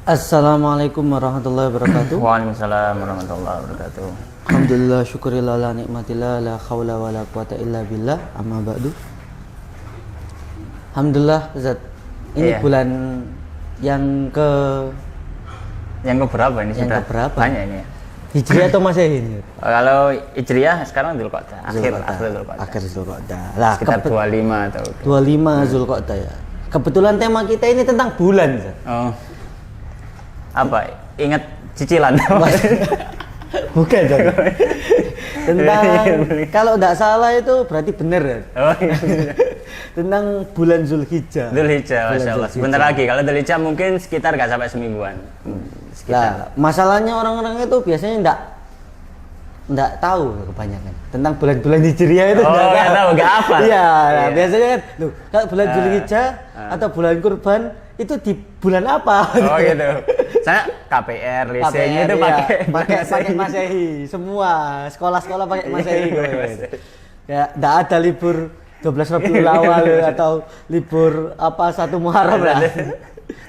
Assalamualaikum warahmatullahi wabarakatuh. Waalaikumsalam warahmatullahi wabarakatuh. Alhamdulillah syukurillah la nikmatillah la khawla wa la quwata illa billah amma ba'du. Alhamdulillah Zat. Ini Iya. bulan yang ke Yang keberapa ini? Yang Sudah keberapa? banyak ini ya. Hijriah atau Masehi ini? Kalau Hijriah sekarang Dzulqa'dah, akhir Dzulqa'dah. Akhir Dzulqa'dah. Lah, Sekitar 25 atau 25 Dzulqa'dah ya. Kebetulan tema kita ini tentang bulan, Zat. Oh. Apa? Ingat cicilan? Bukan, Zat. Tentang kalau tidak salah itu berarti benar ya. Oh iya. Tentang bulan Zulhijjah. Dzulhijjah, Bulan Masya Allah. Dzulhijjah. Sebentar lagi, kalau Dzulhijjah mungkin sekitar nggak sampai semingguan. Lah, masalahnya orang-orang itu biasanya enggak tahu kebanyakan tentang bulan-bulan Hijriah itu Oh, nggak tahu, nggak apa. Iya, Iya. biasanya kan loh, kalau bulan Zulhijjah atau bulan Kurban itu di bulan apa? Oh gitu. Saya KPR, lisennya itu iya. pakai Masehi. Semua sekolah-sekolah pakai Masehi. Ya, enggak ada libur 12 Rabiul Awal atau libur apa 1 Muharram lah.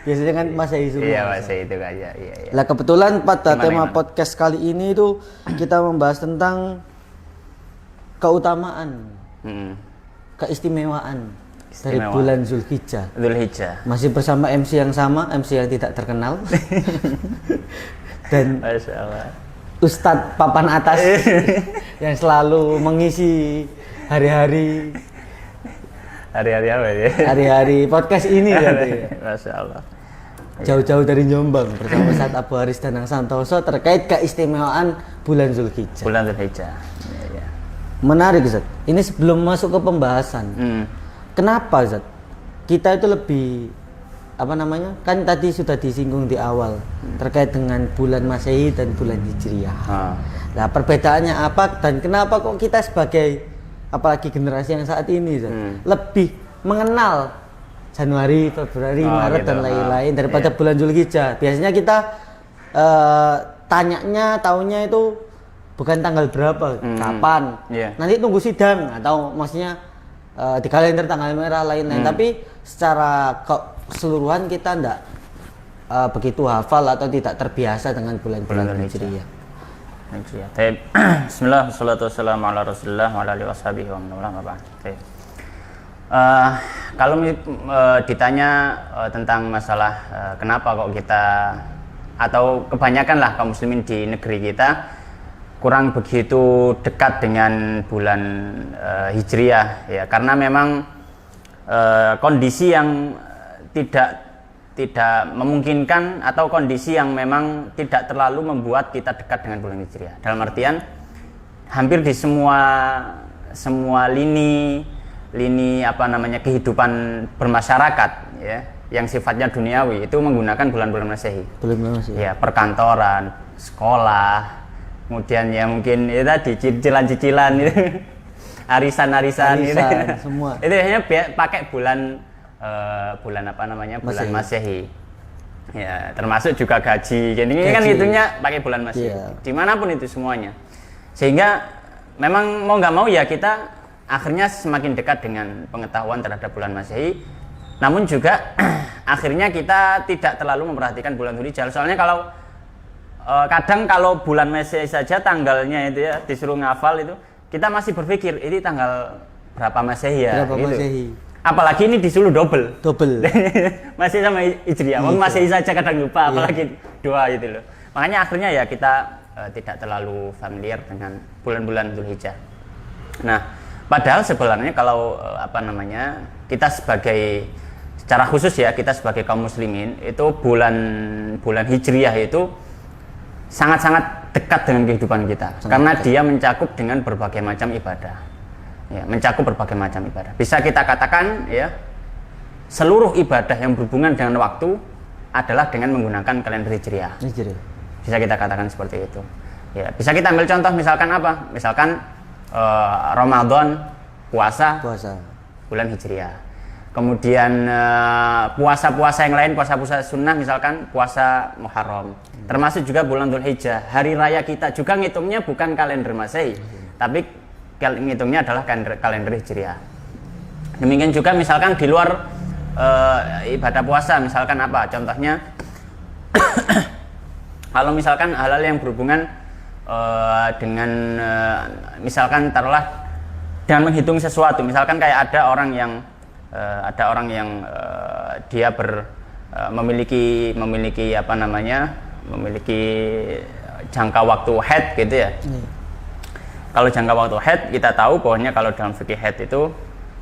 Biasanya kan Masehi semua. Iya, masih itu aja. Iya. Lah kebetulan pada tema Gimana? podcast kali ini itu kita membahas tentang keutamaan, Mm-mm. keistimewaan dari Istimewa. bulan Zulhijjah. Dzulhijjah. Masih bersama MC yang sama, MC yang tidak terkenal. Dan Masya Allah. Ustadz papan atas yang selalu mengisi hari-hari Hari-hari apa ya? hari-hari podcast ini katanya. Masya Allah. Jauh-jauh dari Jombang bersama Ustadz Abu Haris Danang Santoso terkait keistimewaan bulan Zulhijjah. Bulan Dzulhijjah. Iya. Menarik, Zat. Ini sebelum masuk ke pembahasan. Hmm. Kenapa, Zat? Kita itu lebih apa namanya? Kan tadi sudah disinggung di awal terkait dengan bulan Masehi dan bulan Hijriah. Ah. Nah, perbedaannya apa dan kenapa kok kita sebagai apalagi generasi yang saat ini, Zat, lebih mengenal Januari, Februari, Oh, Maret gitu. dan lain-lain daripada Iya. bulan Zulhijjah. Biasanya kita tanyanya tahunnya itu bukan tanggal berapa, kapan. Iya. Nanti tunggu sidang atau maksudnya di kalender tanggal merah lain-lain. Tapi secara keseluruhan kita enggak begitu hafal atau tidak terbiasa dengan bulan-bulan Bulan Hijriah. Hijriah. Baik. Bismillah, wassalatu wassalamu ala Rasulillah wa ala alihi washabihi wa man wala ma ba'd. Baik. Kalau ditanya tentang masalah kenapa kok kita atau kebanyakan lah kaum muslimin di negeri kita kurang begitu dekat dengan bulan Hijriah ya, karena memang kondisi yang tidak memungkinkan atau kondisi yang memang tidak terlalu membuat kita dekat dengan bulan Hijriah. Dalam artian hampir di semua lini apa namanya kehidupan bermasyarakat ya yang sifatnya duniawi itu menggunakan bulan-bulan Masehi. Bulan Masehi. Ya, perkantoran, sekolah, kemudian ya mungkin ya tadi cicilan-cicilan itu. Arisan gitu. Semua. Itu hanya pakai bulan apa namanya? Bulan Masehi. Ya, termasuk juga gaji. Jadi ini kan hitungnya pakai bulan Masehi. Iya. Dimanapun itu semuanya. Sehingga memang mau nggak mau ya kita akhirnya semakin dekat dengan pengetahuan terhadap bulan Masehi. Namun juga akhirnya kita tidak terlalu memperhatikan bulan Dzulhijjah. Soalnya kalau kadang kalau bulan Masehi saja tanggalnya itu ya disuruh ngafal itu, kita masih berpikir ini tanggal berapa Masehi ya Berapa gitu. Masehi? Apalagi ini disuruh double. Masih sama Hijriah. Masehi saja kadang lupa, apalagi dua gitu loh. Makanya akhirnya ya kita tidak terlalu familiar dengan bulan-bulan Dzulhijjah. Nah, padahal sebenarnya kalau apa namanya kita secara khusus ya kita sebagai kaum muslimin itu bulan Hijriah itu sangat-sangat dekat dengan kehidupan kita karena dia mencakup dengan berbagai macam ibadah. Ya, mencakup berbagai macam ibadah. Bisa kita katakan ya seluruh ibadah yang berhubungan dengan waktu adalah dengan menggunakan kalender Hijriah. Bisa kita katakan seperti itu. Ya, bisa kita ambil contoh misalkan apa? Misalkan Ramadan puasa bulan Hijriah. Kemudian puasa-puasa yang lain, puasa-puasa sunnah misalkan puasa Muharram. Termasuk juga bulan Dzulhijjah. Hari raya kita juga ngitungnya bukan kalender Masehi, tapi ngitungnya adalah kalender Hijriah. Demikian juga misalkan di luar ibadah puasa, misalkan apa? Contohnya Kalau misalkan hal-hal yang berhubungan dengan misalkan taruhlah dengan menghitung sesuatu, misalkan kayak ada orang yang dia memiliki apa namanya, memiliki jangka waktu haid gitu ya. Kalau jangka waktu haid, kita tahu bahwanya kalau dalam fikih haid itu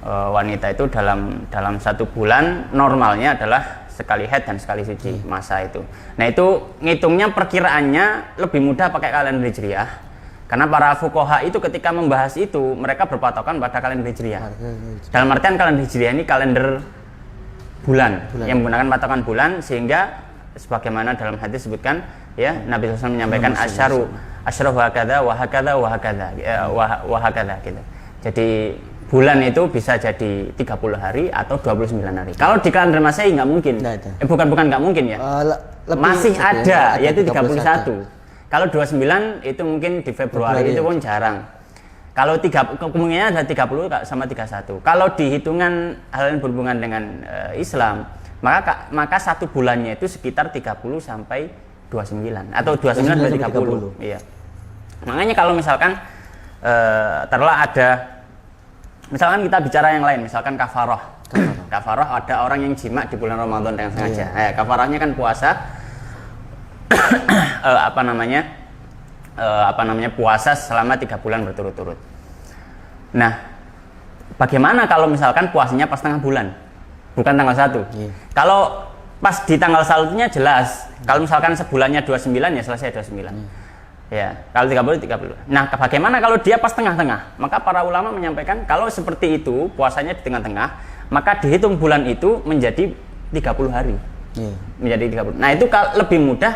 wanita itu dalam 1 bulan normalnya adalah sekali haid dan sekali suci masa itu. Nah itu ngitungnya perkiraannya lebih mudah pakai kalender hijriah, karena para fuqaha itu ketika membahas itu mereka berpatokan pada kalender hijriah. Dalam artian kalender hijriah ini kalender bulan. Yang menggunakan patokan bulan, sehingga sebagaimana dalam hadis disebutkan ya, Nabi SAW menyampaikan asyru wahakadha gitu. Jadi bulan itu bisa jadi 30 hari atau 29 hari. Kalau di kalender Masehi nggak mungkin. Bukan nggak mungkin ya. Masih ada, yaitu 31. Kalau 29 itu mungkin di Februari itu pun jarang. Kalau kemungkinannya adalah 30 sama 31. Kalau dihitungan hal yang berhubungan dengan Islam, maka 1 bulannya itu sekitar 30 sampai 29 atau 29 sampai 30. Iya. Makanya kalau misalkan taruhlah ada, misalkan kita bicara yang lain, misalkan kafarah. Kafarah ada orang yang jima di bulan Ramadan dengan sengaja. Kafarahnya kan puasa puasa selama 3 bulan berturut-turut. Nah, bagaimana kalau misalkan puasanya pas tengah bulan, bukan tanggal 1? Kalau pas di tanggal 1-nya jelas. Kalau misalkan sebulannya 29 ya selesai 29. Ya, kalau 30. Nah, bagaimana kalau dia pas tengah-tengah? Maka para ulama menyampaikan kalau seperti itu puasanya di tengah-tengah, maka dihitung bulan itu menjadi 30 hari. Menjadi 30. Nah, itu lebih mudah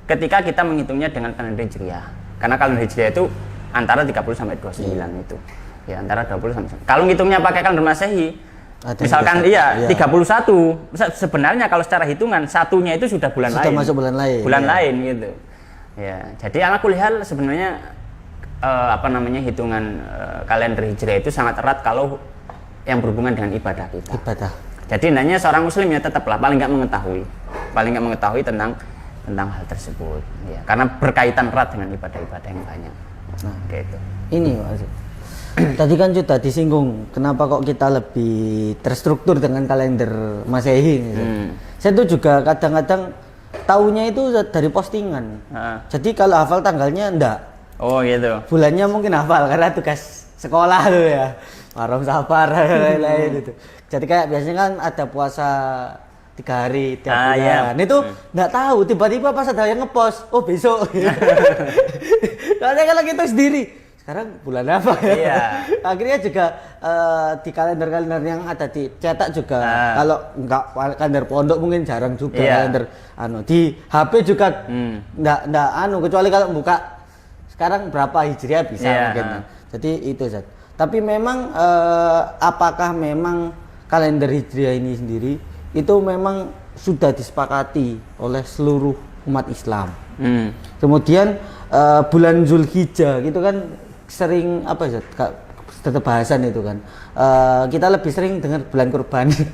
ketika kita menghitungnya dengan kalender hijriah. Karena kalender hijriah itu antara 30 sampai 29 itu. Ya, antara 20 sampai. Kalau ngitungnya pakai kalender Masehi, misalkan 31. Sebenarnya kalau secara hitungan satunya itu sudah bulan lain. Masuk bulan lain. Bulan lain gitu. Ya, jadi ala kulli hal sebenarnya hitungan kalender hijriah itu sangat erat kalau yang berhubungan dengan ibadah kita. Jadi hendaknya seorang muslim ya tetaplah paling nggak mengetahui tentang hal tersebut, ya, karena berkaitan erat dengan ibadah-ibadah yang banyak. Nah, gitu. Ini tadi kan sudah disinggung, kenapa kok kita lebih terstruktur dengan kalender Masehi. Saya tuh juga kadang-kadang taunya itu dari postingan. Jadi kalau hafal tanggalnya enggak. Oh gitu. Bulannya mungkin hafal karena tugas sekolah tuh ya. Muharram, Safar, lain-lain itu. Jadi kayak biasanya kan ada puasa 3 hari tiap bulan. Itu enggak tahu, tiba-tiba pas ada yang ngepost, oh besok. Soalnya kalau kita sendiri, sekarang bulan apa ya? Iya. Akhirnya juga di kalender-kalender yang ada dicetak juga, kalau enggak kalender pondok mungkin jarang juga kalender di HP juga enggak kecuali kalau buka sekarang berapa hijriah bisa mungkin. Jadi itu Zat. Tapi memang apakah memang kalender hijriah ini sendiri itu memang sudah disepakati oleh seluruh umat Islam. Kemudian bulan Zulhijjah gitu kan sering tetap bahasan itu kan. Kita lebih sering dengar bulan kurban. Gitu.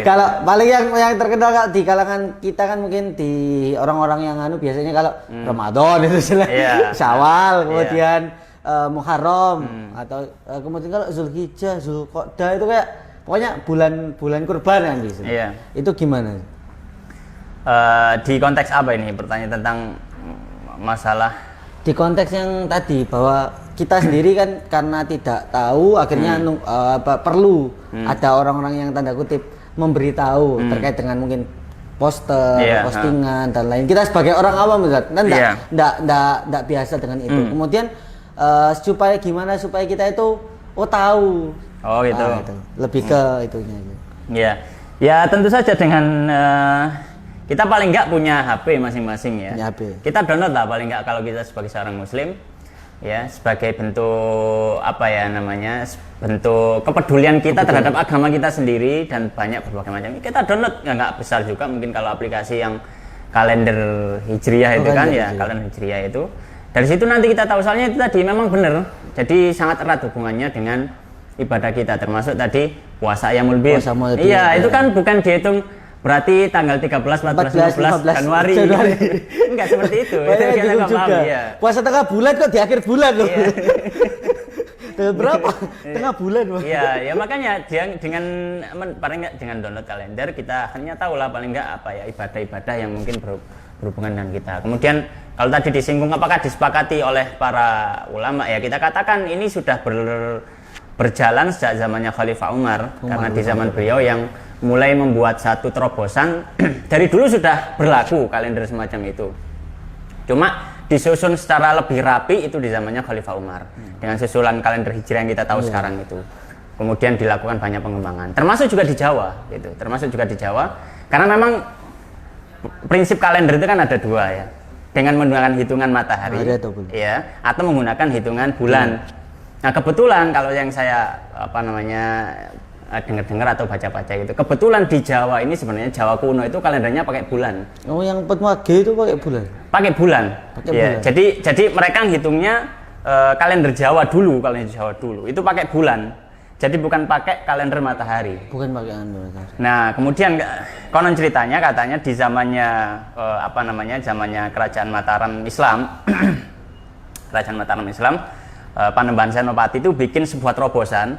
Kalau paling yang terkenal di kalangan kita kan mungkin di orang-orang yang biasanya kalau Ramadan itu Syawal, kemudian Muharram atau kemudian kalau Zulhijjah, Zulqa'dah itu kayak pokoknya bulan kurban kan gitu. Itu gimana? Di konteks apa ini? Pertanyaan tentang masalah di konteks yang tadi bahwa kita sendiri kan karena tidak tahu akhirnya perlu ada orang-orang yang tanda kutip memberitahu terkait dengan mungkin poster, postingan dan lain. Kita sebagai orang awam enggak biasa dengan itu. Kemudian supaya kita itu tahu. Oh gitu. Gitu. Lebih ke itunya. Iya. Ya tentu saja dengan kita paling nggak punya HP masing-masing ya. HP. Kita download lah paling nggak kalau kita sebagai seorang muslim ya, sebagai bentuk bentuk kepedulian kita terhadap agama kita sendiri dan banyak berbagai macam. Kita download nggak besar juga mungkin kalau aplikasi yang kalender hijriah itu kalender hijriah itu. Dari situ nanti kita tahu, soalnya itu tadi memang benar. Jadi sangat erat hubungannya dengan ibadah kita, termasuk tadi puasa Ayyamul Bid. Iya, itu kan bukan dihitung Berarti tanggal 13, 14, 15 Januari. Enggak seperti itu. Itu kita nggak paham ya. Puasa tengah bulan kok di akhir bulan loh. Iya. Tanggal berapa? Tengah bulan. Iya, ya makanya dengan paling nggak dengan download kalender kita hanya tahu lah paling nggak apa ya ibadah-ibadah yang mungkin berhubungan dengan kita. Kemudian kalau tadi disinggung apakah disepakati oleh para ulama ya kita katakan ini sudah berjalan sejak zamannya Khalifah Umar karena di zaman beliau yang mulai membuat satu terobosan dari dulu sudah berlaku kalender semacam itu. Cuma disusun secara lebih rapi itu di zamannya Khalifah Umar dengan susulan kalender Hijriah yang kita tahu sekarang itu. Kemudian dilakukan banyak pengembangan, termasuk juga di Jawa gitu. Termasuk juga di Jawa karena memang prinsip kalender itu kan ada dua ya. Dengan menggunakan hitungan matahari ya atau menggunakan hitungan bulan. Nah, kebetulan kalau yang saya dengar-dengar atau baca-baca gitu. Kebetulan di Jawa ini sebenarnya Jawa kuno itu kalendernya pakai bulan. Oh, yang Petmage itu pakai bulan. Pakai bulan. Ya, jadi mereka ngitungnya kalender Jawa dulu itu pakai bulan. Jadi bukan pakai kalender matahari. Bukan pakai matahari. Nah, kemudian konon ceritanya katanya di zamannya zamannya Kerajaan Mataram Islam. Kerajaan Mataram Islam, Panembahan Senopati itu bikin sebuah terobosan.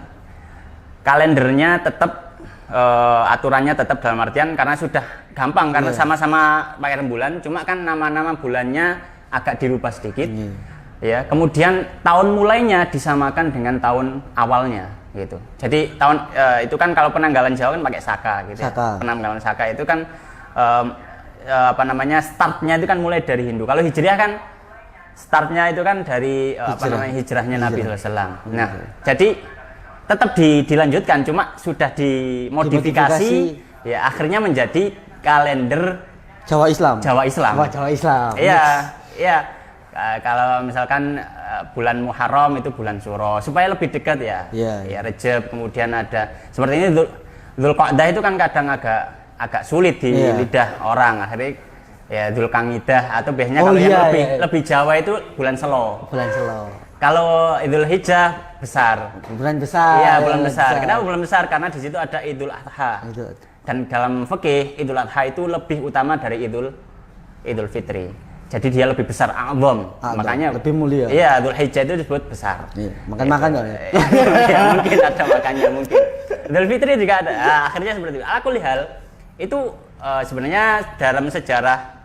Kalendernya tetap aturannya tetap dalam artian karena sudah gampang karena sama-sama pakai rembulan, cuma kan nama-nama bulannya agak dirubah sedikit. Ya, kemudian tahun mulainya disamakan dengan tahun awalnya gitu. Jadi tahun itu kan kalau penanggalan Jawa kan pakai Saka gitu. Ya. Penanggalan Saka itu kan startnya itu kan mulai dari Hindu. Kalau Hijriah kan startnya itu kan dari hijrahnya Nabi sallallahu alaihi wasallam. Nah, jadi tetap dilanjutkan cuma sudah dimodifikasi ya akhirnya menjadi kalender Jawa Islam. Jawa Islam. Wah, Jawa Islam. Iya. Kalau misalkan bulan Muharram itu bulan Suro supaya lebih dekat ya. Ya Rejab, kemudian ada seperti ini Dzulqa'dah itu kan kadang agak sulit di lidah orang. Akhirnya ya Dzulqa'dah atau biasanya kalau yang lebih Jawa itu bulan Selo. Bulan Selo. Kalau Idul Hijjah besar. Bulan besar. Iya, bulan besar. Kenapa bulan besar? Karena di situ ada Idul Adha. Dan dalam fikih Idul Adha itu lebih utama dari Idul Fitri. Jadi dia lebih besar, a'zam. Makanya lebih mulia. Iya, Idul Hijjah itu disebut besar. Iya, makan ya. Ya, mungkin ada makannya mungkin. Idul Fitri juga ada. Nah, akhirnya seperti itu. Ala kulli hal itu sebenarnya dalam sejarah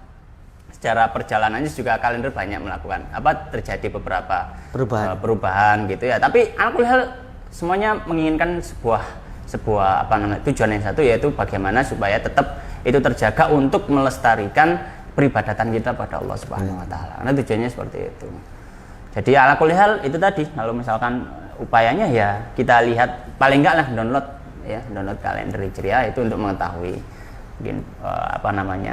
perjalanannya juga kalender banyak melakukan terjadi beberapa perubahan gitu ya. Tapi alhamdulillah semuanya menginginkan sebuah tujuan yang satu, yaitu bagaimana supaya tetap itu terjaga untuk melestarikan peribadatan kita pada Allah Subhanahu wa taala. Karena tujuannya seperti itu. Jadi ala kulli hal itu tadi, kalau misalkan upayanya ya kita lihat paling enggak lah download kalender Hijriah itu untuk mengetahui mungkin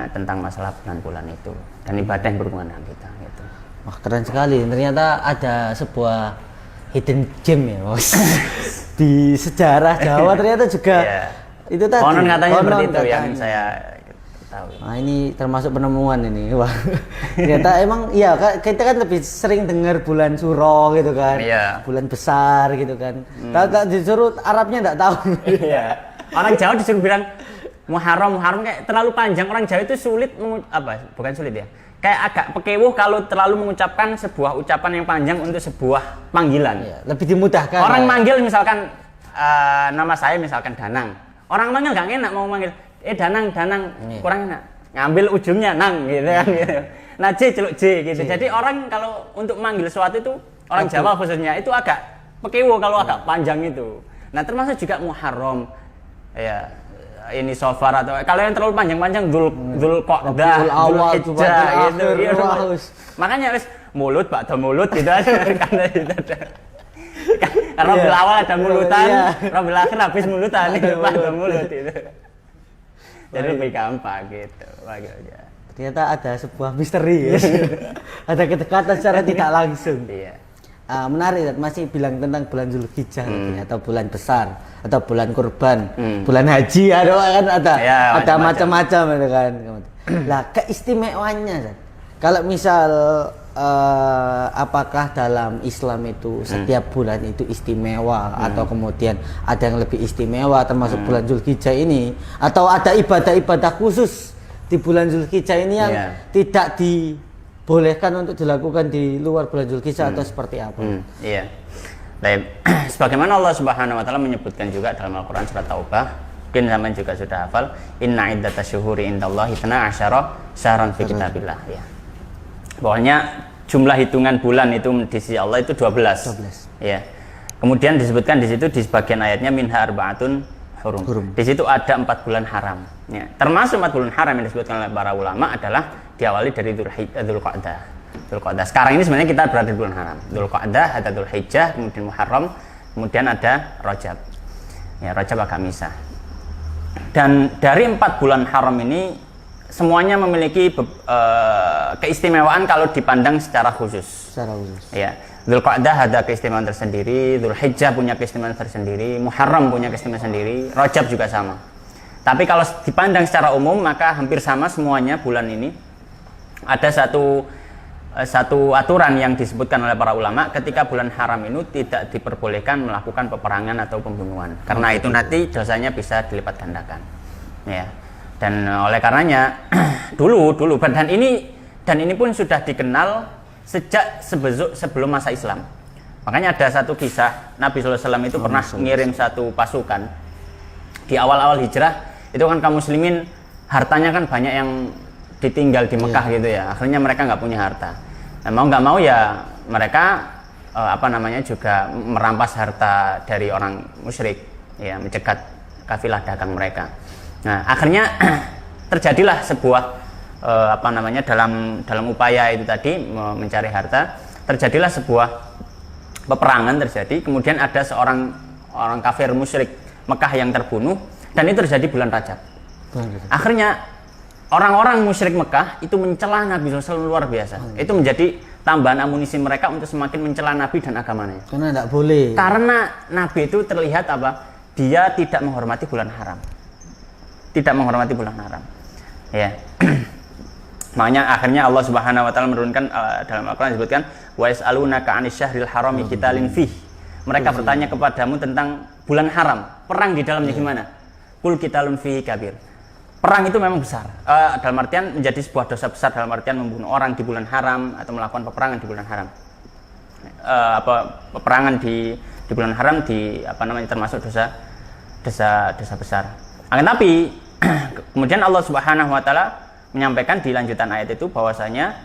tentang masalah bulan-bulan itu dan ibadah yang berhubungan dengan kita gitu. Wah, keren sekali. Ternyata ada sebuah hidden gem ya, Bos. Di sejarah Jawa ternyata juga itu tadi. Konon katanya seperti itu yang saya tahu. Nah, ini termasuk penemuan ini. Wah. Ternyata emang iya kita kan lebih sering dengar bulan Suro gitu kan. Iya. Bulan besar gitu kan. Tak disuruh Arabnya enggak tahu. Iya. Orang Jawa disuruh bilang Muharram kayak terlalu panjang. Orang Jawa itu sulit bukan sulit ya. Kayak agak pekewuh kalau terlalu mengucapkan sebuah ucapan yang panjang untuk sebuah panggilan. Iya, lebih dimudahkan. Orang manggil misalkan nama saya misalkan Danang. Orang manggil gak enak mau manggil Danang kurang enak. Ngambil ujungnya nang gitu kan gitu. Nah J celuk J gitu. Jadi orang kalau untuk manggil sesuatu itu orang Jawa khususnya itu agak pekewuh kalau agak panjang itu. Nah termasuk juga Muharram. Ya. Ini Safar atau kalau yang terlalu panjang-panjang Dzulqa'dah, Dzulhijjah gitu. Makanya wis mulut bakda mulut gitu aja karena itu ada. Karena bil awal ada mulutan, bil akhir habis mulutan itu bakda mulut itu. Jadi lebih gampang gitu. Ternyata ada sebuah misteri ya. Ada kedekatan secara tidak langsung. Iya. Menarik, masih bilang tentang bulan Dzulhijjah atau bulan besar atau bulan kurban, bulan haji ada macam-macam itu kan. Lah keistimewaannya kalau misal apakah dalam Islam itu setiap bulan itu istimewa atau kemudian ada yang lebih istimewa termasuk bulan Zulhijjah ini, atau ada ibadah-ibadah khusus di bulan Zulhijjah ini yang tidak dibolehkan untuk dilakukan di luar bulan Zulhijjah atau seperti apa? Iya. Baik. Sebagaimana Allah Subhanahu wa taala menyebutkan juga dalam Al-Qur'an surat Taubah, mungkin zaman juga sudah hafal, inna iddatasyuhuri indallahi 12 syahran fi kitabillah, ya. Pokoknya jumlah hitungan bulan itu di sisi Allah itu 12. Ya. Kemudian disebutkan di situ di sebagian ayatnya minha arba'atun hurum. Di situ ada 4 bulan haram. Ya. Termasuk 4 bulan haram yang disebutkan oleh para ulama adalah diawali dari Dzulqa'dah. Sekarang ini sebenarnya kita berada di bulan haram. Dzulqa'dah, ada Dzulhijjah, kemudian Muharram, kemudian ada Rajab. Ya, Rajab agak misah. Dan dari 4 bulan haram ini semuanya memiliki keistimewaan kalau dipandang secara khusus. Ya, Dzulqa'dah ada keistimewaan tersendiri, Dzulhijjah punya keistimewaan tersendiri, Muharram punya keistimewaan sendiri, Rajab juga sama. Tapi kalau dipandang secara umum maka hampir sama semuanya bulan ini. Ada satu aturan yang disebutkan oleh para ulama, ketika bulan haram ini tidak diperbolehkan melakukan peperangan atau pembunuhan. Karena itu nanti dosanya bisa dilipat gandakan. Ya. Dan oleh karenanya dulu dan ini pun sudah dikenal sejak sebelum masa Islam. Makanya ada satu kisah Nabi SAW itu pernah ngirim satu pasukan di awal-awal hijrah. Itu kan kaum muslimin hartanya kan banyak yang ditinggal di Mekah gitu ya. Akhirnya mereka nggak punya harta. Nah, mau nggak mau ya mereka juga merampas harta dari orang musyrik, ya, mencegat kafilah dagang mereka. Nah, akhirnya terjadilah sebuah dalam upaya itu tadi mencari harta, terjadilah sebuah peperangan terjadi. Kemudian ada seorang orang kafir musyrik Mekah yang terbunuh, dan itu terjadi bulan Rajab. Akhirnya orang-orang musyrik Mekah itu mencela Nabi SAW luar biasa. Itu menjadi tambahan amunisi mereka untuk semakin mencela Nabi dan agamanya. Karena tidak boleh. Karena Nabi itu terlihat dia tidak menghormati bulan haram. Tidak menghormati bulan haram. Ya. Makanya akhirnya Allah Subhanahu wa taala menurunkan dalam Al-Qur'an disebutkan wa yas'alunaka 'anis syahril harami qitalin fih. Mereka bertanya kepadamu tentang bulan haram, perang di dalamnya gimana? Qul qitalun fihi kabir. Perang itu memang besar. Dalam artian menjadi sebuah dosa besar, dalam artian membunuh orang di bulan haram atau melakukan peperangan di bulan haram. Peperangan di bulan haram termasuk dosa besar. Akan tapi kemudian Allah Subhanahu wa taala menyampaikan di lanjutan ayat itu bahwasanya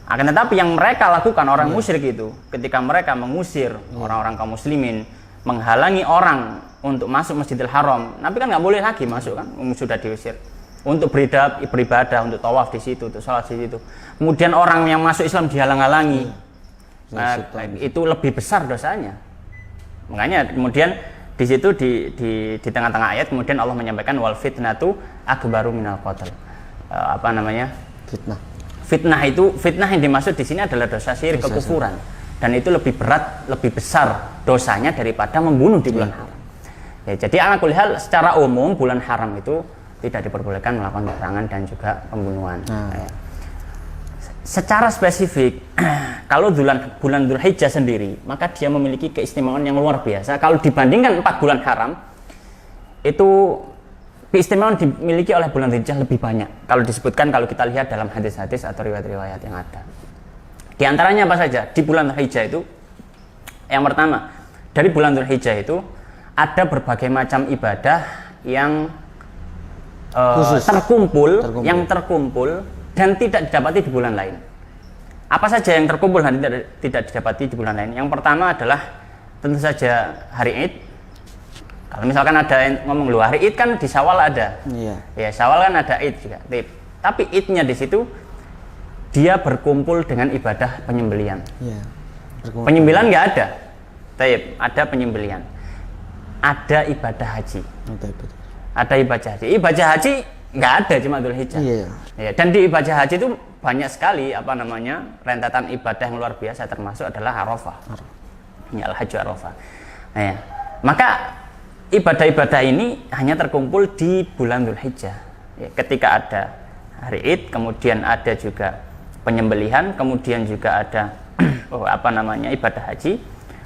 akan tetapi yang mereka lakukan orang musyrik itu ketika mereka mengusir orang-orang kaum muslimin, menghalangi orang untuk masuk Masjidil Haram, Nabi kan nggak boleh lagi masuk kan, sudah diusir. Untuk beribadah, untuk tawaf di situ, untuk sholat di situ. Kemudian orang yang masuk Islam dihalang-halangi, itu lebih besar dosanya. Makanya kemudian di situ di tengah-tengah ayat kemudian Allah menyampaikan wal fitnatu akbaru minal qatl. Fitnah yang dimaksud di sini adalah dosa syirik, kekufuran, dan itu lebih berat, lebih besar dosanya daripada membunuh di bulan haram. Ya, jadi ala kulli hal secara umum bulan haram itu tidak diperbolehkan melakukan peperangan dan juga pembunuhan. Ya. Secara spesifik kalau bulan Dzulhijjah sendiri maka dia memiliki keistimewaan yang luar biasa. Kalau dibandingkan 4 bulan haram itu keistimewaan dimiliki oleh bulan Dzulhijjah lebih banyak. Kalau disebutkan, kalau kita lihat dalam hadis-hadis atau riwayat-riwayat yang ada. Di antaranya apa saja? Di bulan Dzulhijjah itu yang pertama, dari bulan Dzulhijjah itu ada berbagai macam ibadah yang terkumpul dan tidak didapati di bulan lain. Apa saja yang terkumpul dan tidak didapati di bulan lain? Yang pertama adalah tentu saja hari Id. Kalau misalkan ada yang ngomong lu hari Id kan di Syawal ada. Ya, Syawal kan ada Id juga. Tapi Idnya di situ dia berkumpul dengan ibadah penyembelihan. Penyembelihan nggak ada. Ada penyembelihan. Ada ibadah haji. Ada ibadah haji. Ibadah haji nggak ada, cuma Dzulhijjah. Ya, dan di ibadah haji itu banyak sekali rentetan ibadah yang luar biasa, termasuk adalah Arafah. Ya, Al-Hajj Arafah. Nah, ya. Maka ibadah-ibadah ini hanya terkumpul di bulan Dzulhijjah. Ya, ketika ada hari Id, kemudian ada juga penyembelihan, kemudian juga ada ibadah haji.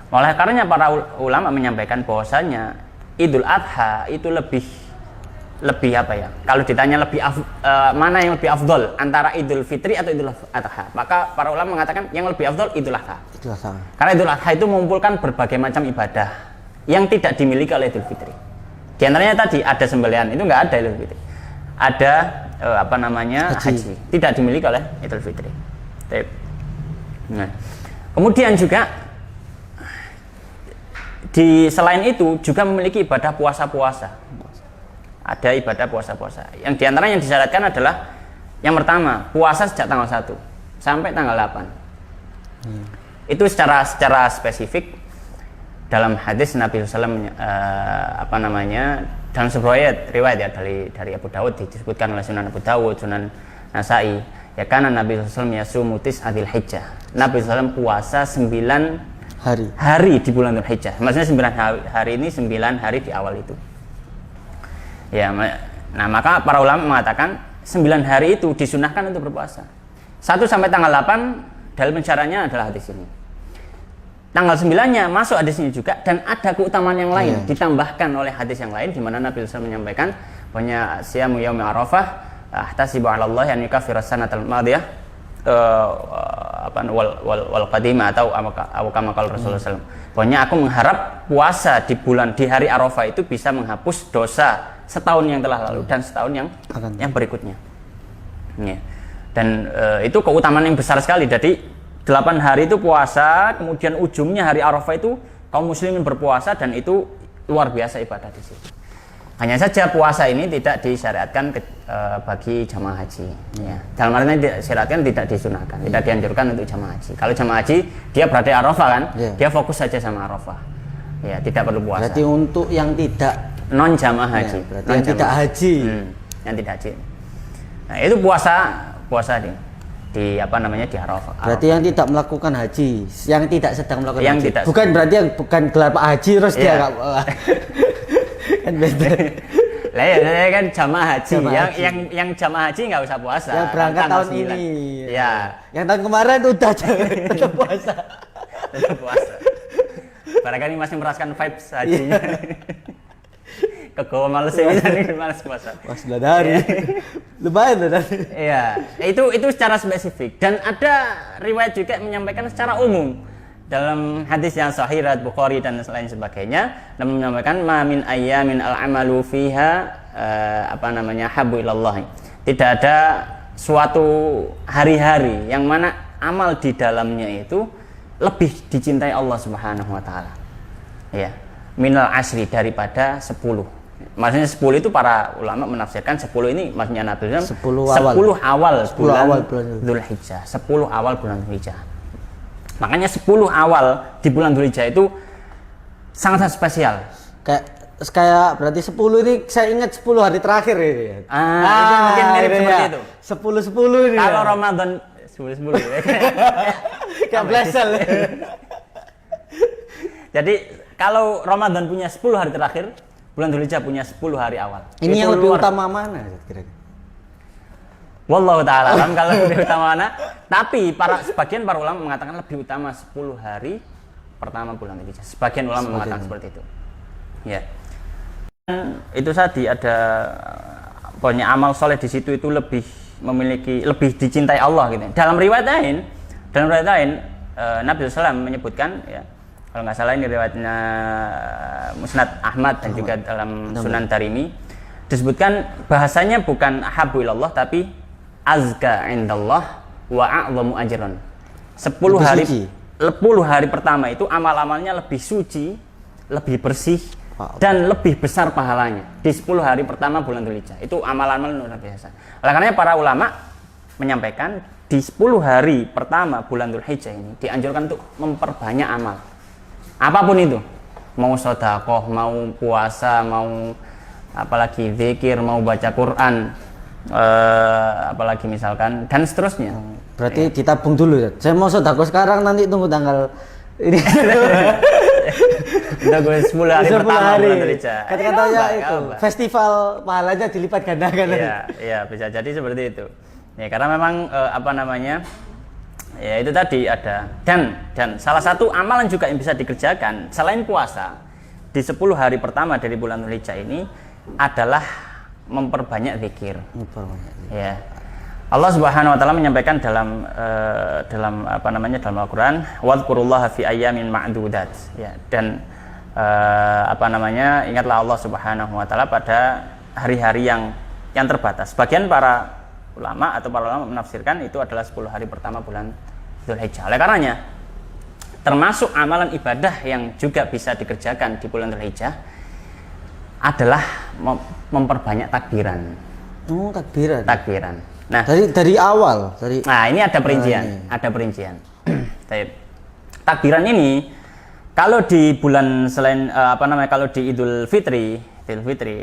Oleh karenanya para ulama menyampaikan bahwasanya Idul Adha itu lebih apa ya? Kalau ditanya mana yang lebih afdol antara Idul Fitri atau Idul Adha, maka para ulama mengatakan yang lebih afdol Idul Adha. Karena Idul Adha itu mengumpulkan berbagai macam ibadah yang tidak dimiliki oleh Idul Fitri. Di antaranya tadi ada sembelihan, itu nggak ada Idul Fitri. Ada haji, tidak dimiliki oleh Idul Fitri. Nah, kemudian juga selain itu juga memiliki ibadah puasa-puasa. Ada ibadah puasa-puasa. Yang diantaranya yang disyaratkan adalah yang pertama, puasa sejak tanggal 1 sampai tanggal 8. Itu secara spesifik dalam hadis Nabi SAW dalam sebuah riwayat ya dari Abu Dawud, disebutkan oleh Sunan Abu Dawud, Sunan Nasai, ya karena Nabi SAW yasumu tis'atil hijjah. Nabi SAW puasa 9 hari di bulan Dzul Hijjah. Maksudnya 9 hari ini 9 hari di awal itu. Ya, nah maka para ulama mengatakan 9 hari itu disunahkan untuk berpuasa. 1 sampai tanggal 8 dalil pensyarahnya adalah hadis ini. Tanggal 9-nya masuk hadis ini juga, dan ada keutamaan yang lain ditambahkan oleh hadis yang lain di mana Nabi SAW menyampaikan bahwa siyamu yaumi Arafah ahtasibu 'ala Allah an yukaffira sanatal madiyah wal qadimah atau kama qala Rasulullah SAW. Pokoknya aku mengharap puasa di hari Arafah itu bisa menghapus dosa setahun yang telah lalu dan setahun yang berikutnya. Ya. Dan itu keutamaan yang besar sekali. Jadi 8 hari itu puasa, kemudian ujungnya hari Arafah itu kaum muslimin berpuasa, dan itu luar biasa ibadah di situ. Hanya saja puasa ini tidak disyariatkan bagi jamaah haji. Ya. Dalam artinya disyariatkan, tidak disunahkan, tidak dianjurkan untuk jamaah haji. Kalau jamaah haji dia berada di Arafah kan, dia fokus saja sama Arafah. Ya, tidak perlu puasa. Berarti untuk yang tidak non jamaah haji, yang tidak haji, yang tidak haji. Nah, itu puasa di Arafah. Berarti yang tidak melakukan haji, yang tidak sedang melakukan yang haji. Tidak bukan berarti yang bukan gelar Pak Haji terus dia enggak kan beda. Lah ya kan jamaah haji. Yang jamaah haji enggak usah puasa. Yang berangkat tahun 9. Ini. Ya. Yang tahun kemarin udah tetap puasa. Tetap puasa. Barangkali masih merasakan vibes hajinya. Kegawa males ini males puasa. Pas dari. Lumayan dan. Iya, itu secara spesifik, dan ada riwayat juga menyampaikan secara umum dalam hadis yang sahih riwayat Bukhari dan lain sebagainya, dan menyampaikan ma min ayyamin al-amalu fiha habu ilallah. Tidak ada suatu hari-hari yang mana amal di dalamnya itu lebih dicintai Allah Subhanahu wa taala. Ya, minal asri, daripada 10. Maksudnya 10 itu para ulama menafsirkan 10 ini maksudnya Nabi SAW 10 awal bulan Dzul Hijjah. 10 awal bulan Dzul Hijjah. Makanya 10 awal di bulan Dzul Hijjah itu sangat spesial. Kayak berarti 10 ini saya ingat 10 hari terakhir ini. Itu mungkin mirip seperti itu. 10 ini. Kalau Ramadan 10 kayak blesel. Jadi kalau Ramadan punya 10 hari terakhir, bulan Dzul Hijjah punya 10 hari awal. Ini yang lebih utama mana kira-kira? Wallahu ta'ala alam kalau lebih utama mana. Tapi sebagian para ulama mengatakan lebih utama 10 hari pertama bulan Dzul Hijjah. Sebagian ulama mengatakan seperti itu. Ya. Dan itu tadi ada pokoknya amal soleh di situ itu lebih dicintai Allah gitu. Dalam riwayat lain Nabi SAW menyebutkan, ya, kalau nggak salah ini riwayatnya Musnad Ahmad dan juga dalam Sunan Darimi, disebutkan bahasanya bukan habu ilallah tapi azka indallah wa a'zamu ajran. 10 hari pertama itu amal-amalnya lebih suci, lebih bersih, dan lebih besar pahalanya di 10 hari pertama bulan Dzul Hijjah. Itu amal-amal luar biasa. Oleh karena para ulama menyampaikan di 10 hari pertama bulan Dzul Hijjah ini dianjurkan untuk memperbanyak amal. Apapun itu, mau sedekah, mau puasa, mau apalagi zikir, mau baca Quran, apalagi misalkan, dan seterusnya. Berarti ditabung dulu ya. Saya mau sedekah sekarang, nanti tunggu tanggal ini. Udah gue 10 hari pertama bulan Dzul Hijjah. Kata-katanya itu festival pahalanya dilipat gandakan. Iya, bisa jadi seperti itu. Ya, karena memang Ya itu tadi ada dan salah satu amalan juga yang bisa dikerjakan selain puasa di 10 hari pertama dari bulan Dzulhijjah ini adalah memperbanyak zikir. Ya. Allah Subhanahu wa taala menyampaikan dalam dalam Al-Qur'an, "Wadhkurullaha fi ayyamin ma'dudat." Ya, dan ingatlah Allah Subhanahu wa taala pada hari-hari yang terbatas. Sebagian para ulama menafsirkan itu adalah 10 hari pertama bulan Dzulhijjah. Oleh karenanya, termasuk amalan ibadah yang juga bisa dikerjakan di bulan Dzulhijjah adalah memperbanyak takbiran. Takbiran. Nah, dari awal, Nah, ini ada perincian. Takbiran ini kalau di bulan selain kalau di Idul Fitri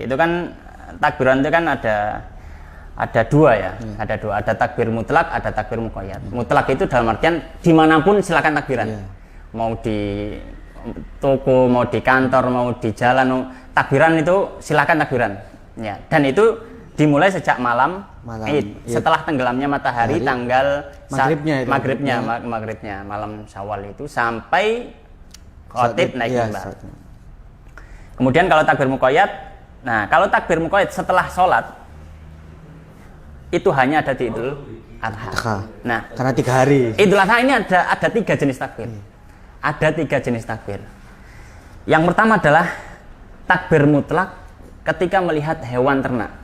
itu kan takbiran itu kan ada dua ya, ada takbir mutlak, ada takbir muqayyad. Mutlak itu dalam artian dimanapun silakan takbiran, mau di toko, mau di kantor, mau di jalan, takbiran itu silakan takbiran. Ya, dan itu dimulai sejak malam Id, setelah tenggelamnya matahari tanggal maghribnya malam Syawal itu sampai khotib naik mimbar. Kemudian kalau takbir muqayyad, setelah sholat itu hanya ada di Idul Adha. Nah, karena 3 hari. Idul Adha ini ada 3 jenis takbir. Ada 3 jenis takbir. Yang pertama adalah takbir mutlak ketika melihat hewan ternak.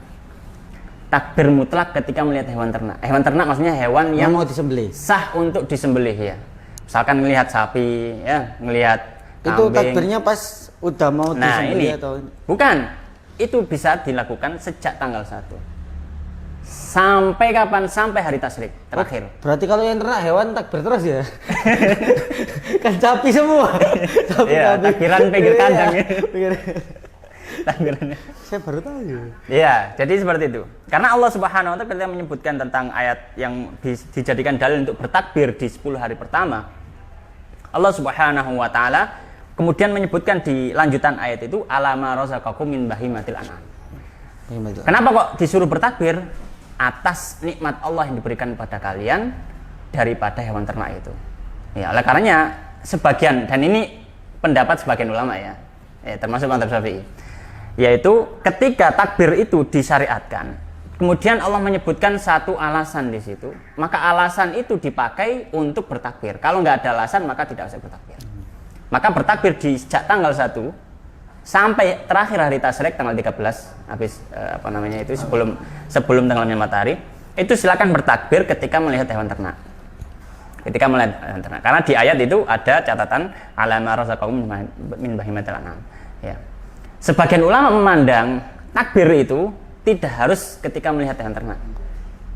Takbir mutlak ketika melihat hewan ternak. Hewan ternak maksudnya hewan yang mau disembelih. Sah untuk disembelih ya. Misalkan melihat sapi, ya, melihat kambing. Itu takbirnya pas udah mau disembelih atau bukan. Itu bisa dilakukan sejak tanggal 1. Sampai kapan? Sampai hari tasyrik terakhir. Berarti kalau yang ternak hewan takbir terus ya? Kan sapi semua. Iya, takbiran pinggir kandang ya. Takbirannya. Saya baru tahu. Iya, jadi seperti itu. Karena Allah Subhanahu wa taala ketika menyebutkan tentang ayat yang dijadikan dalil untuk bertakbir di 10 hari pertama, Allah Subhanahu wa taala kemudian menyebutkan di lanjutan ayat itu alama razaqakum min bahimatil an'am. Kenapa kok disuruh bertakbir? Atas nikmat Allah yang diberikan pada kalian daripada hewan ternak itu. Ya, oleh karenanya sebagian, dan ini pendapat sebagian ulama ya termasuk mazhab Syafi'i, yaitu ketika takbir itu disyariatkan, kemudian Allah menyebutkan satu alasan di situ, maka alasan itu dipakai untuk bertakbir. Kalau nggak ada alasan maka tidak usah bertakbir. Maka bertakbir di sejak tanggal 1 sampai terakhir hari tasyrik tanggal 13 habis itu sebelum tenggelamnya matahari, itu silakan bertakbir ketika melihat hewan ternak. Karena di ayat itu ada catatan alama razaqakum min bahimatil an'am. Ya. Sebagian ulama memandang takbir itu tidak harus ketika melihat hewan ternak.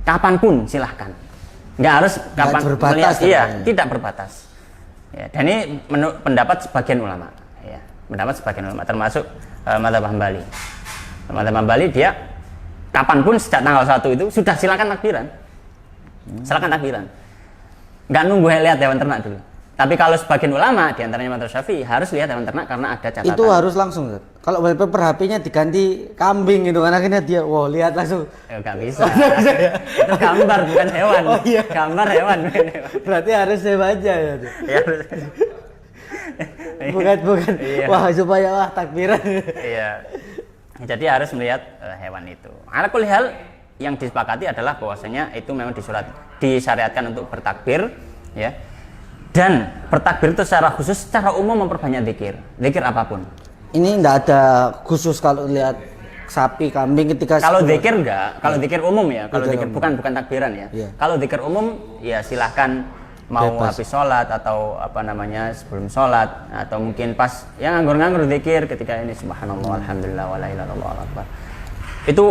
Kapanpun silahkan. Nggak harus kapan melihat. Iya, tidak berbatas. Ya, dan ini menurut pendapat sebagian ulama. Ya, termasuk mazhab Hambali. Mazhab Hambali dia kapanpun sejak tanggal 1 itu sudah silakan takbiran. Silakan takbiran. Nggak nunggu lihat hewan ternak dulu. Tapi kalau sebagian ulama, diantaranya mazhab Syafi'i, harus lihat hewan ternak karena ada catatan. Itu harus langsung. Kalau wallpaper HP-nya diganti kambing gitu kan, akhirnya dia, lihat langsung. Nggak bisa. Itu gambar bukan hewan. Oh iya. Gambar hewan. Berarti harus saya baca ya. Iya. Bukan. Iya. Supaya takbiran. Iya. Jadi harus melihat hewan itu. Ala kulli hal yang disepakati adalah bahwasanya itu memang disyariatkan untuk bertakbir, ya. Dan bertakbir itu secara khusus, secara umum memperbanyak zikir apapun. Ini enggak ada khusus kalau lihat sapi, kambing ketika kalau zikir enggak, kalau zikir umum ya, kalau zikir bukan takbiran ya. Yeah. Kalau zikir umum ya silahkan mau habis sholat atau sebelum sholat, atau mungkin pas yang nganggur zikir ketika ini subhanallah alhamdulillah wa la ilaha illallah akbar. Itu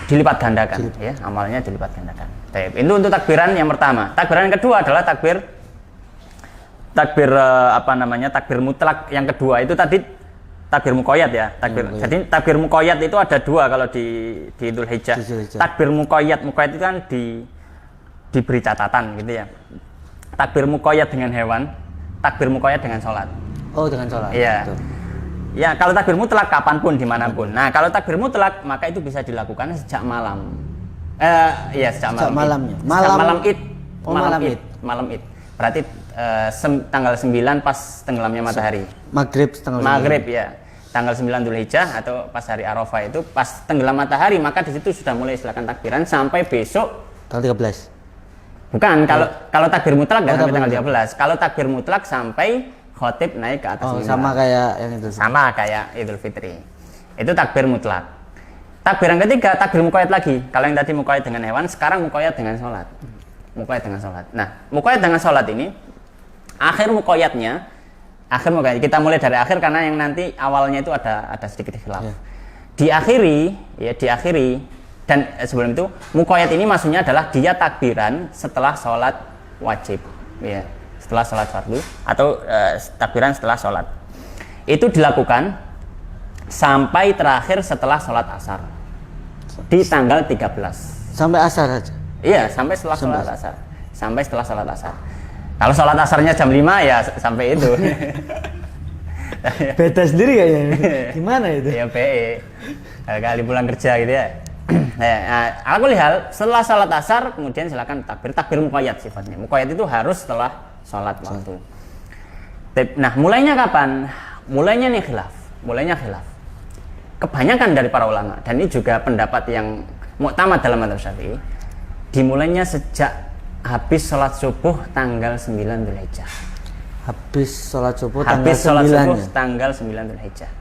dilipat gandakan ya, amalnya dilipat gandakan. Baik, itu untuk takbiran yang pertama. Takbiran yang kedua adalah takbir mutlak. Yang kedua itu tadi takbir muqayyad ya. Jadi takbir muqayyad itu ada 2 kalau di Dzulhijjah. Takbir muqayyad itu kan diberi catatan gitu ya. Takbir muqayyad dengan hewan, takbir muqayyad dengan sholat. Oh, dengan sholat. Iya. Ya, kalau takbir mutlak kapanpun dimanapun. Nah, kalau takbir mutlak maka itu bisa dilakukan sejak malam. Sejak malamnya. Malam Id. malam Id. Berarti tanggal 9 pas tenggelamnya matahari. Maghrib ya. Tanggal 9 Dzulhijjah atau pas hari Arafah itu pas tenggelam matahari, maka di situ sudah mulai silakan takbiran sampai besok tanggal 13. Bukan, kalau takbir mutlak nggak sampai tanggal 13. Kalau takbir mutlak sampai khotib naik ke atas mimbar. Sama kayak yang itu. Sama kayak Idul Fitri. Itu takbir mutlak. Takbir yang ketiga, takbir muqayyad lagi. Kalau yang tadi muqayyad dengan hewan, sekarang muqayyad dengan sholat. Muqayyad dengan sholat. Nah, muqayyad dengan sholat ini, akhir muqayyadnya, kita mulai dari akhir karena yang nanti awalnya itu ada sedikit khilaf. Yeah. Diakhiri, dan sebelum itu, muqayyad ini maksudnya adalah dia takbiran setelah sholat wajib. Ya, setelah sholat fardu, atau takbiran setelah sholat. Itu dilakukan sampai terakhir setelah sholat asar. Di tanggal 13. Sampai asar aja? Iya, sampai setelah sholat asar. Sampai setelah sholat asar. Kalau sholat asarnya jam 5 ya sampai itu. Beda sendiri kayaknya. Gimana itu? Ya PE. Kali pulang kerja gitu ya. Nah, alhamdulillah setelah sholat asar kemudian silakan takbir muqayyad sifatnya. Muqayyad itu harus setelah sholat waktu. Nah, mulainya kapan? Mulainya khilaf. Kebanyakan dari para ulama, dan ini juga pendapat yang mu'tamad dalam mazhab Syafi'i, dimulainya sejak habis sholat subuh tanggal 9 Dzulhijjah. Habis sholat subuh tanggal 9 Dzulhijjah.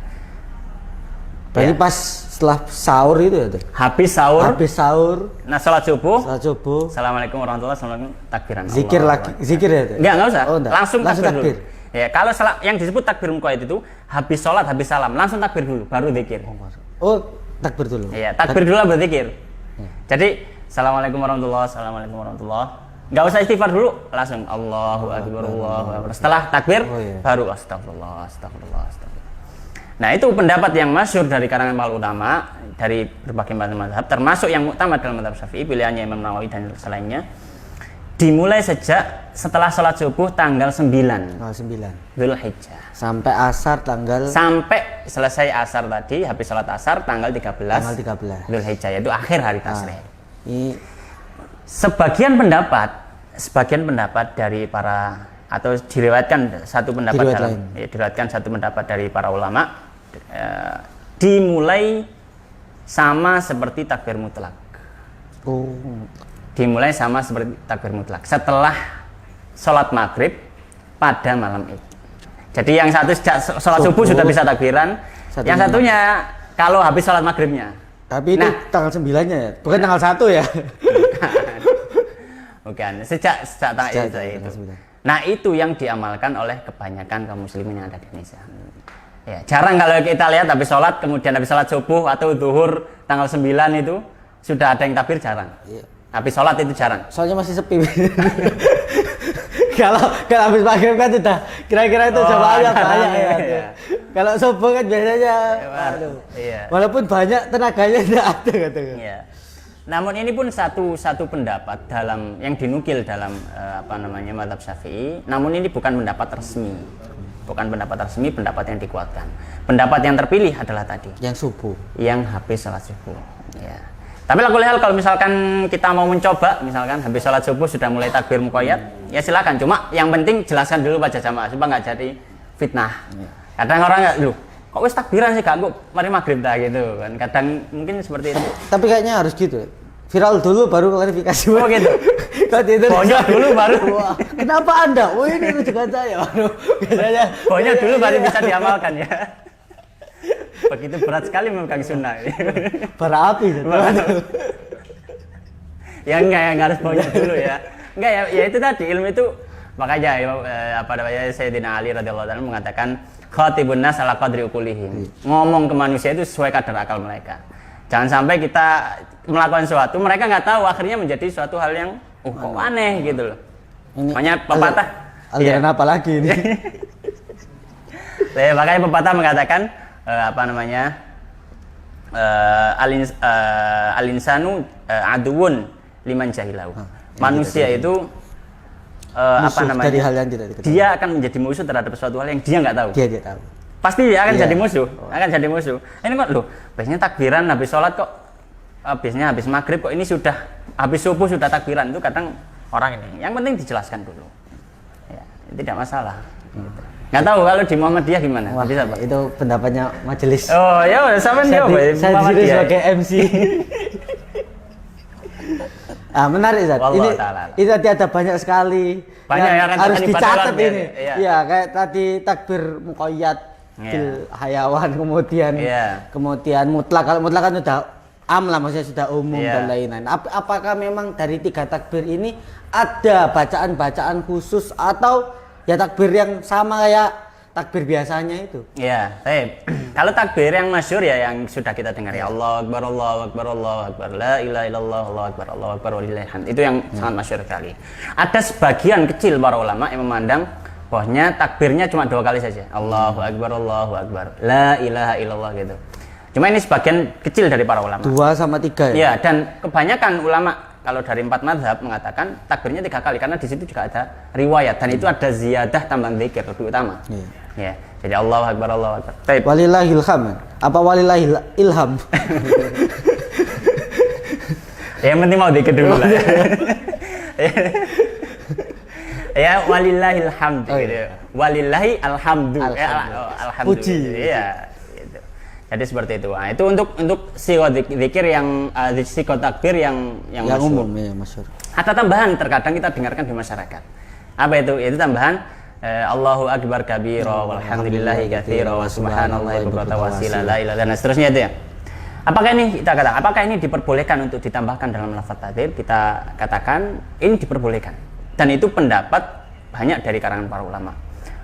Berarti ya. Pas setelah sahur itu ya tuh? Habis sahur. Nah, sholat subuh. Assalamualaikum warahmatullahi wabarakatuh. Takbiran. Zikir Allah, lagi. Zikir ya tuh? Enggak usah. Oh, langsung takbir dulu. Ya, kalau yang disebut takbir muqayyad itu habis sholat, habis salam, langsung takbir dulu, baru zikir. Oh, takbir dulu. Iya, takbir dulu baru zikir. Jadi, assalamualaikum warahmatullahi. Enggak usah istighfar dulu, langsung Allahu akbar. Setelah takbir baru astagfirullah. Nah, itu pendapat yang masyhur dari kalangan para ulama dari berbagai macam mazhab, termasuk yang mu'tamad dalam mazhab Syafi'i, pilihannya Imam Nawawi dan selainnya. Dimulai sejak setelah sholat subuh tanggal 9 Dzulhijjah sampai selesai asar tadi, habis sholat asar tanggal 13 Dzulhijjah, yaitu akhir hari tasyrik. Sebagian pendapat dari para, atau diriwayatkan satu pendapat dari para ulama, dimulai sama seperti takbir mutlak. Dimulai sama seperti takbir mutlak setelah sholat maghrib pada malam Id. Jadi yang satu sejak sholat subuh sudah bisa takbiran, yang satunya kalau habis sholat maghribnya. Tapi itu tanggal 9-nya ya? Bukan tanggal 1 ya? Bukan, sejak tanggal itu. Nah, itu yang diamalkan oleh kebanyakan kaum muslimin yang ada di Indonesia. Ya, jarang kalau kita lihat habis sholat, kemudian habis sholat subuh atau zuhur tanggal 9 itu sudah ada yang takbir, jarang. Iya. Habis sholat itu jarang. Soalnya masih sepi. Kalau habis maghrib kan sudah kira-kira itu banyak ya. Kalau subuh kan biasanya, walaupun banyak tenaganya tidak ada katanya. Iya. Namun ini pun satu pendapat dalam yang dinukil dalam mazhab Syafi'i. Namun ini bukan pendapat resmi. Pendapat yang dikuatkan. Pendapat yang terpilih adalah tadi. Yang subuh. Yang habis sholat subuh. Ya. Tapi kalau misalkan kita mau mencoba, misalkan habis sholat subuh sudah mulai takbir muqayyad, ya silakan. Cuma yang penting jelaskan dulu pada jamaah supaya nggak jadi fitnah. Kadang orang nggak, kok wis takbiran sih gak, mari maghrib dah gitu kan. Kadang mungkin seperti itu. Tapi kayaknya harus gitu. Viral dulu baru klarifikasi. Oh gitu. Bonyok dulu baru. Wah, kenapa Anda? Oh ini rujukan saya. Bonyok dulu baru bisa diamalkan ya. Begitu berat sekali memegang sunnah. Bara api itu. Ya enggak harus bonyok dulu ya. Enggak ya itu tadi ilmu itu, makanya Sayyidina Ali radhiyallahu anhu mengatakan khatibun nas ala qadri uqulihim. Ngomong ke manusia itu sesuai kadar akal mereka. Jangan sampai kita melakukan sesuatu mereka nggak tahu, akhirnya menjadi suatu hal yang kok aneh gitu loh. Makanya pepatah aliran apa lagi ini? Makanya pepatah mengatakan alinsanu aduun liman jahilahu. Manusia itu dari hal yang tidak diketahui. Dia akan menjadi musuh terhadap suatu hal yang dia nggak tahu. Dia tahu. Pasti dia akan jadi musuh. Ini kok biasanya takbiran habis sholat kok, biasanya habis maghrib kok ini sudah habis subuh sudah takbiran. Itu kadang orang ini. Yang penting dijelaskan dulu. Ya, tidak masalah. Gitu. Nggak tahu kalau di Muhammadiyah gimana? Wah, Bisa, Pak? itu pendapatnya majelis. Oh, ya sama dia, Pak. Saya di sini sebagai MC. Menarik Zat. Ini itu tadi ada banyak sekali banyak yang harus dicatat ini. Iya. Ya, kayak tadi takbir muqayyad bil hayawan, kemudian mutlak. Kalau mutlak kan sudah am lah, maksudnya sudah umum dan lain-lain. Apakah memang dari 3 takbir ini ada bacaan-bacaan khusus atau ya takbir yang sama kayak takbir biasanya itu? Iya, kalau takbir yang masyhur ya yang sudah kita dengar ya Allahu Akbar, Allahu Akbar, Allahu Akbar, la ilaha illallah, Allahu Akbar, Allahu Akbar, walillahil hamd. Itu yang sangat masyhur sekali. Ada sebagian kecil para ulama yang memandang bahwasanya takbirnya cuma 2 kali saja. Allahu Akbar, Allahu Akbar, la ilaha illallah gitu. Cuma ini sebagian kecil dari para ulama. 2 sama 3 ya? Iya, dan kebanyakan ulama kalau dari 4 mazhab mengatakan takbirnya 3 kali karena di situ juga ada riwayat dan itu ada ziyadah tambahan zikir lebih utama. Ya, jadi Allahu Akbar, Allahu Akbar. Walillahil hamd. Apa walillahil ilham? Ya, yang penting mau zikir dulu lah. Ya, walillahil hamd gitu. Walillahi alhamdu. Alhamdulillah. Puji. Iya, gitu. Jadi seperti itu. Nah, itu untuk siqah zikir yang siqah takbir yang umum ya, masyhur. Ada tambahan terkadang kita dengarkan di masyarakat. Apa itu? Itu tambahan Allahu Akbar kabira walhamdulillahi katsira wa subhanallahi bukratan wa asila la ilaha dan seterusnya itu ya. Apakah ini diperbolehkan untuk ditambahkan dalam lafaz takbir? Kita katakan ini diperbolehkan. Dan itu pendapat banyak dari kalangan para ulama.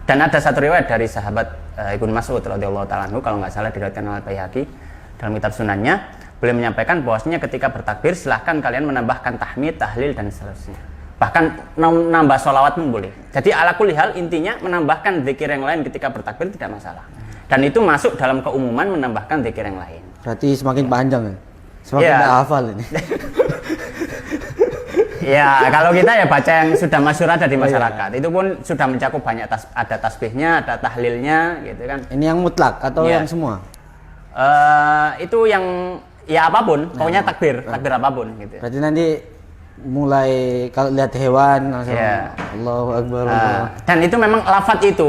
Dan ada satu riwayat dari sahabat Ibnu Mas'ud radhiyallahu taala anhu, kalau nggak salah diriwayatkan oleh Baihaqi dalam kitab sunannya, beliau menyampaikan bahwasanya ketika bertakbir silahkan kalian menambahkan tahmid, tahlil dan seterusnya. Bahkan nambah sholawat pun boleh. Jadi ala kulli hal intinya menambahkan zikir yang lain ketika bertakbir tidak masalah. Dan itu masuk dalam keumuman menambahkan zikir yang lain. Berarti semakin panjang ya? Semakin tidak hafal ini. Ya, kalau kita ya baca yang sudah masyhur ada di masyarakat. Itu pun sudah mencakup banyak ada tasbihnya, ada tahlilnya gitu kan. Ini yang mutlak atau yang semua? Itu yang ya apapun, pokoknya takbir apapun gitu. Berarti nanti mulai kalau lihat hewan langsung Allahu Akbar. Dan itu memang lafadz itu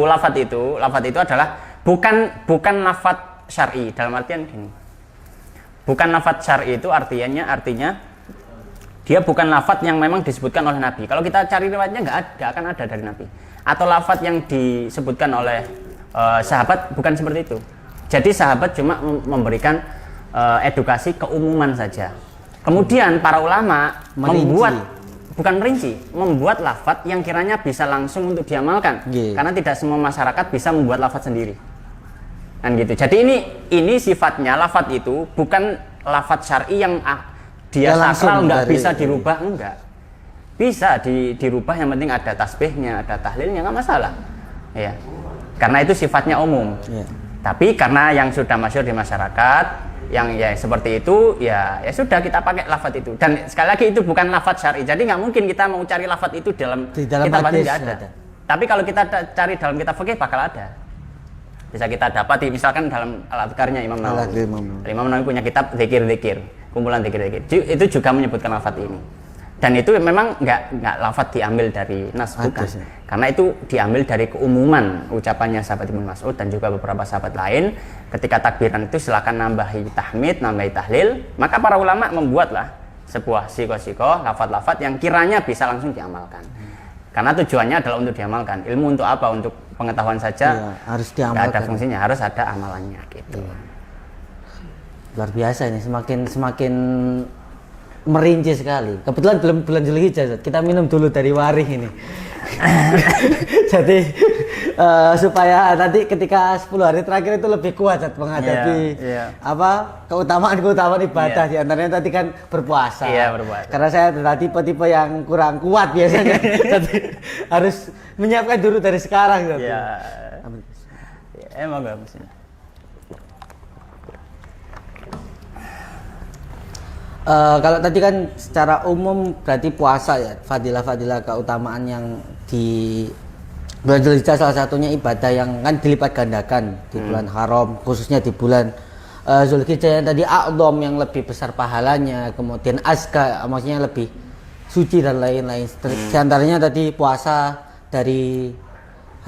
adalah bukan lafadz syar'i dalam artian gini. Bukan lafadz syar'i itu artinya dia bukan lafadz yang memang disebutkan oleh Nabi. Kalau kita cari riwayatnya nggak akan ada dari Nabi. Atau lafadz yang disebutkan oleh sahabat bukan seperti itu. Jadi sahabat cuma memberikan edukasi keumuman saja. Kemudian para ulama membuat lafadz yang kiranya bisa langsung untuk diamalkan. Karena tidak semua masyarakat bisa membuat lafadz sendiri. Kan gitu. Jadi ini sifatnya lafadz itu bukan lafadz syar'i yang dia sakral nggak bisa dirubah, enggak. Bisa dirubah, yang penting ada tasbihnya, ada tahlilnya, nggak masalah. Ya. Karena itu sifatnya umum. Tapi karena yang sudah masyhur di masyarakat yang ya seperti itu ya sudah kita pakai lafadz itu. Dan sekali lagi itu bukan lafadz syar'i. Jadi nggak mungkin kita mau cari lafadz itu dalam kitab hadis nggak ada. Tapi kalau kita cari dalam kitab fikih bakal ada. Bisa kita dapati misalkan dalam al-adhkarnya Imam Nawawi. Imam Nawawi punya kitab zikir-zikir, kumpulan zikir-zikir. Itu juga menyebutkan lafadz ini. Dan itu memang nggak lafadz diambil dari nas, bukan. Karena itu diambil dari keumuman ucapannya sahabat Ibnu Mas'ud dan juga beberapa sahabat lain. Ketika takbiran itu silakan nambahi tahmid, nambahi tahlil. Maka para ulama membuatlah sebuah siko-siko, lafadz-lafadz yang kiranya bisa langsung diamalkan. Karena tujuannya adalah untuk diamalkan. Ilmu untuk apa? Untuk pengetahuan saja. Harus diamalkan. Nggak ada fungsinya, harus ada amalannya gitu. Luar biasa ini, semakin merinci sekali. Kebetulan belum bulan Zulhijjah, kita minum dulu dari warih ini. Jadi supaya nanti ketika 10 hari terakhir itu lebih kuat menghadapi keutamaan ibadah. Di antaranya tadi kan berpuasa. Karena saya adalah tipe-tipe yang kurang kuat biasanya. Jadi harus menyiapkan dulu dari sekarang. Emang enggak mesti. Kalau tadi kan secara umum berarti puasa ya, fadilah-fadilah keutamaan yang di bulan Dzulhijjah salah satunya ibadah yang kan dilipat gandakan di bulan haram, khususnya di bulan Dzulhijjah yang tadi a'dham yang lebih besar pahalanya, kemudian azka maksudnya lebih suci dan lain-lain. Di antaranya tadi puasa dari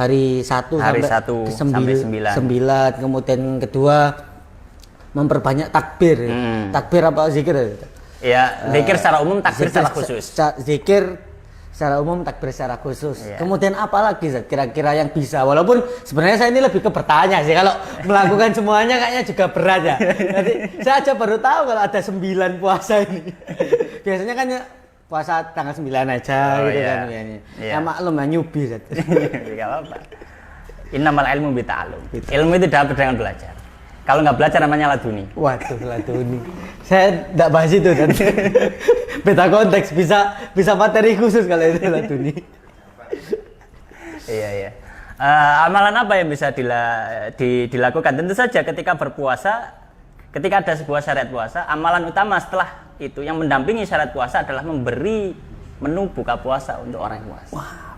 hari 1 Hari sampai 1 sampai 9. Kemudian yang kedua memperbanyak takbir. Takbir apa zikir? Ya, zikir secara umum, takbir secara khusus. Zikir secara umum, takbir secara khusus. Iya. Kemudian apa lagi Zat, kira-kira yang bisa? Walaupun sebenarnya saya ini lebih ke bertanya sih. Kalau melakukan semuanya kayaknya juga berat ya. Jadi saya aja baru tahu kalau ada 9 puasa ini. Biasanya kan ya puasa tanggal 9 aja gitu iya. kan kayaknya. Iya. Ya maklum ya newbie Zat. Enggak apa-apa. Innamal ilmu bita'allum. Ilmu itu dapat dengan belajar. Kalau nggak belajar namanya laduni. Waduh, laduni. Saya enggak bahas itu dan beda konteks, bisa materi khusus kalau itu laduni. Iya. Amalan apa yang bisa dilakukan? Tentu saja ketika berpuasa, ketika ada sebuah syariat puasa, amalan utama setelah itu yang mendampingi syariat puasa adalah memberi menu buka puasa untuk orang yang puasa. Wah,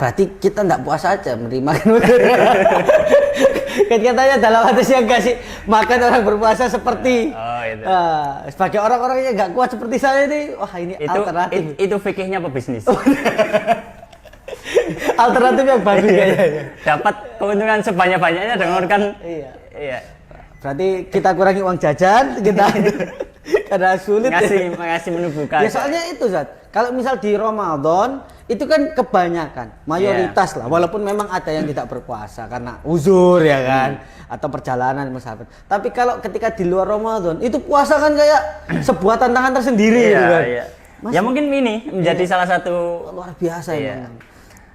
berarti kita enggak puasa aja menerima kan? Kan katanya dalam hadis yang kasih makan orang berpuasa seperti itu. Sebagai orang-orang yang nggak kuat seperti saya ini, wah ini alternatif. Itu fikihnya pebisnis. Alternatif yang bagus kayaknya. Dapat keuntungan sebanyak-banyaknya dengan kan. Iya. Berarti kita kurangi uang jajan, kita karena sulit ngasih menu buka. Ya soalnya itu Zat, kalau misal di Ramadan itu kan kebanyakan mayoritas lah, walaupun memang ada yang tidak berpuasa karena uzur ya kan, atau perjalanan misalkan. Tapi kalau ketika di luar Ramadan itu puasa kan kayak sebuah tantangan tersendiri gitu kan. Iya. Ya mungkin ini menjadi salah satu luar biasa emang.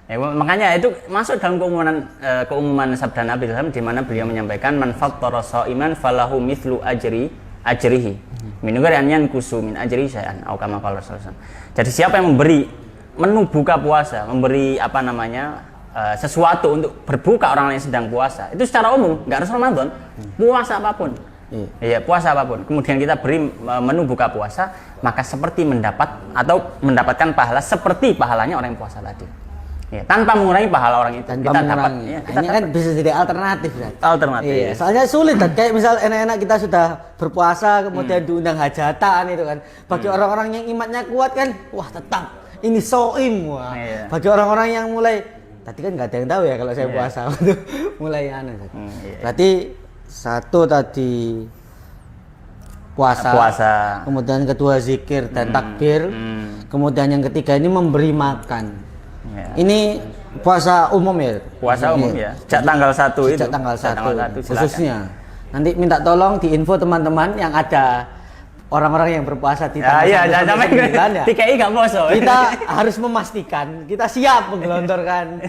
Ya, makanya itu masuk dalam keumuman sabda Nabi SAW di mana beliau menyampaikan man fattara sha'iman falahu mithlu ajrihi min ghairi an yanqusu min ajri syai'an atau kama qala Rasulullah. Jadi siapa yang memberi menu buka puasa, memberi sesuatu untuk berbuka orang yang sedang puasa, itu secara umum nggak harus Ramadan, puasa apapun. Iya, puasa apapun. Kemudian kita beri menu buka puasa, maka seperti mendapatkan pahala seperti pahalanya orang yang puasa tadi. Ya, tanpa mengurangi pahala orang itu. Tanpa mengurangi. Ini kan bisa jadi alternatif kan? Alternatif. Iya. Soalnya sulit kan, kayak misal enak-enak kita sudah berpuasa kemudian diundang hajatan itu kan. Bagi orang-orang yang imannya kuat kan, wah tetap ini soim wah. Bagi orang-orang yang mulai tadi kan nggak ada yang tahu ya kalau saya puasa mulai aneh. Berarti satu tadi puasa. Kemudian kedua zikir dan takbir. Kemudian yang ketiga ini memberi makan. Ya. Ini puasa umum ya? Puasa umum ya. Sejak tanggal 1 itu. Sejak tanggal 1 khususnya. Nanti minta tolong diinfo teman-teman yang ada orang-orang yang berpuasa di tanggal 1 TKI nggak poso. Kita harus memastikan kita siap menggelontorkan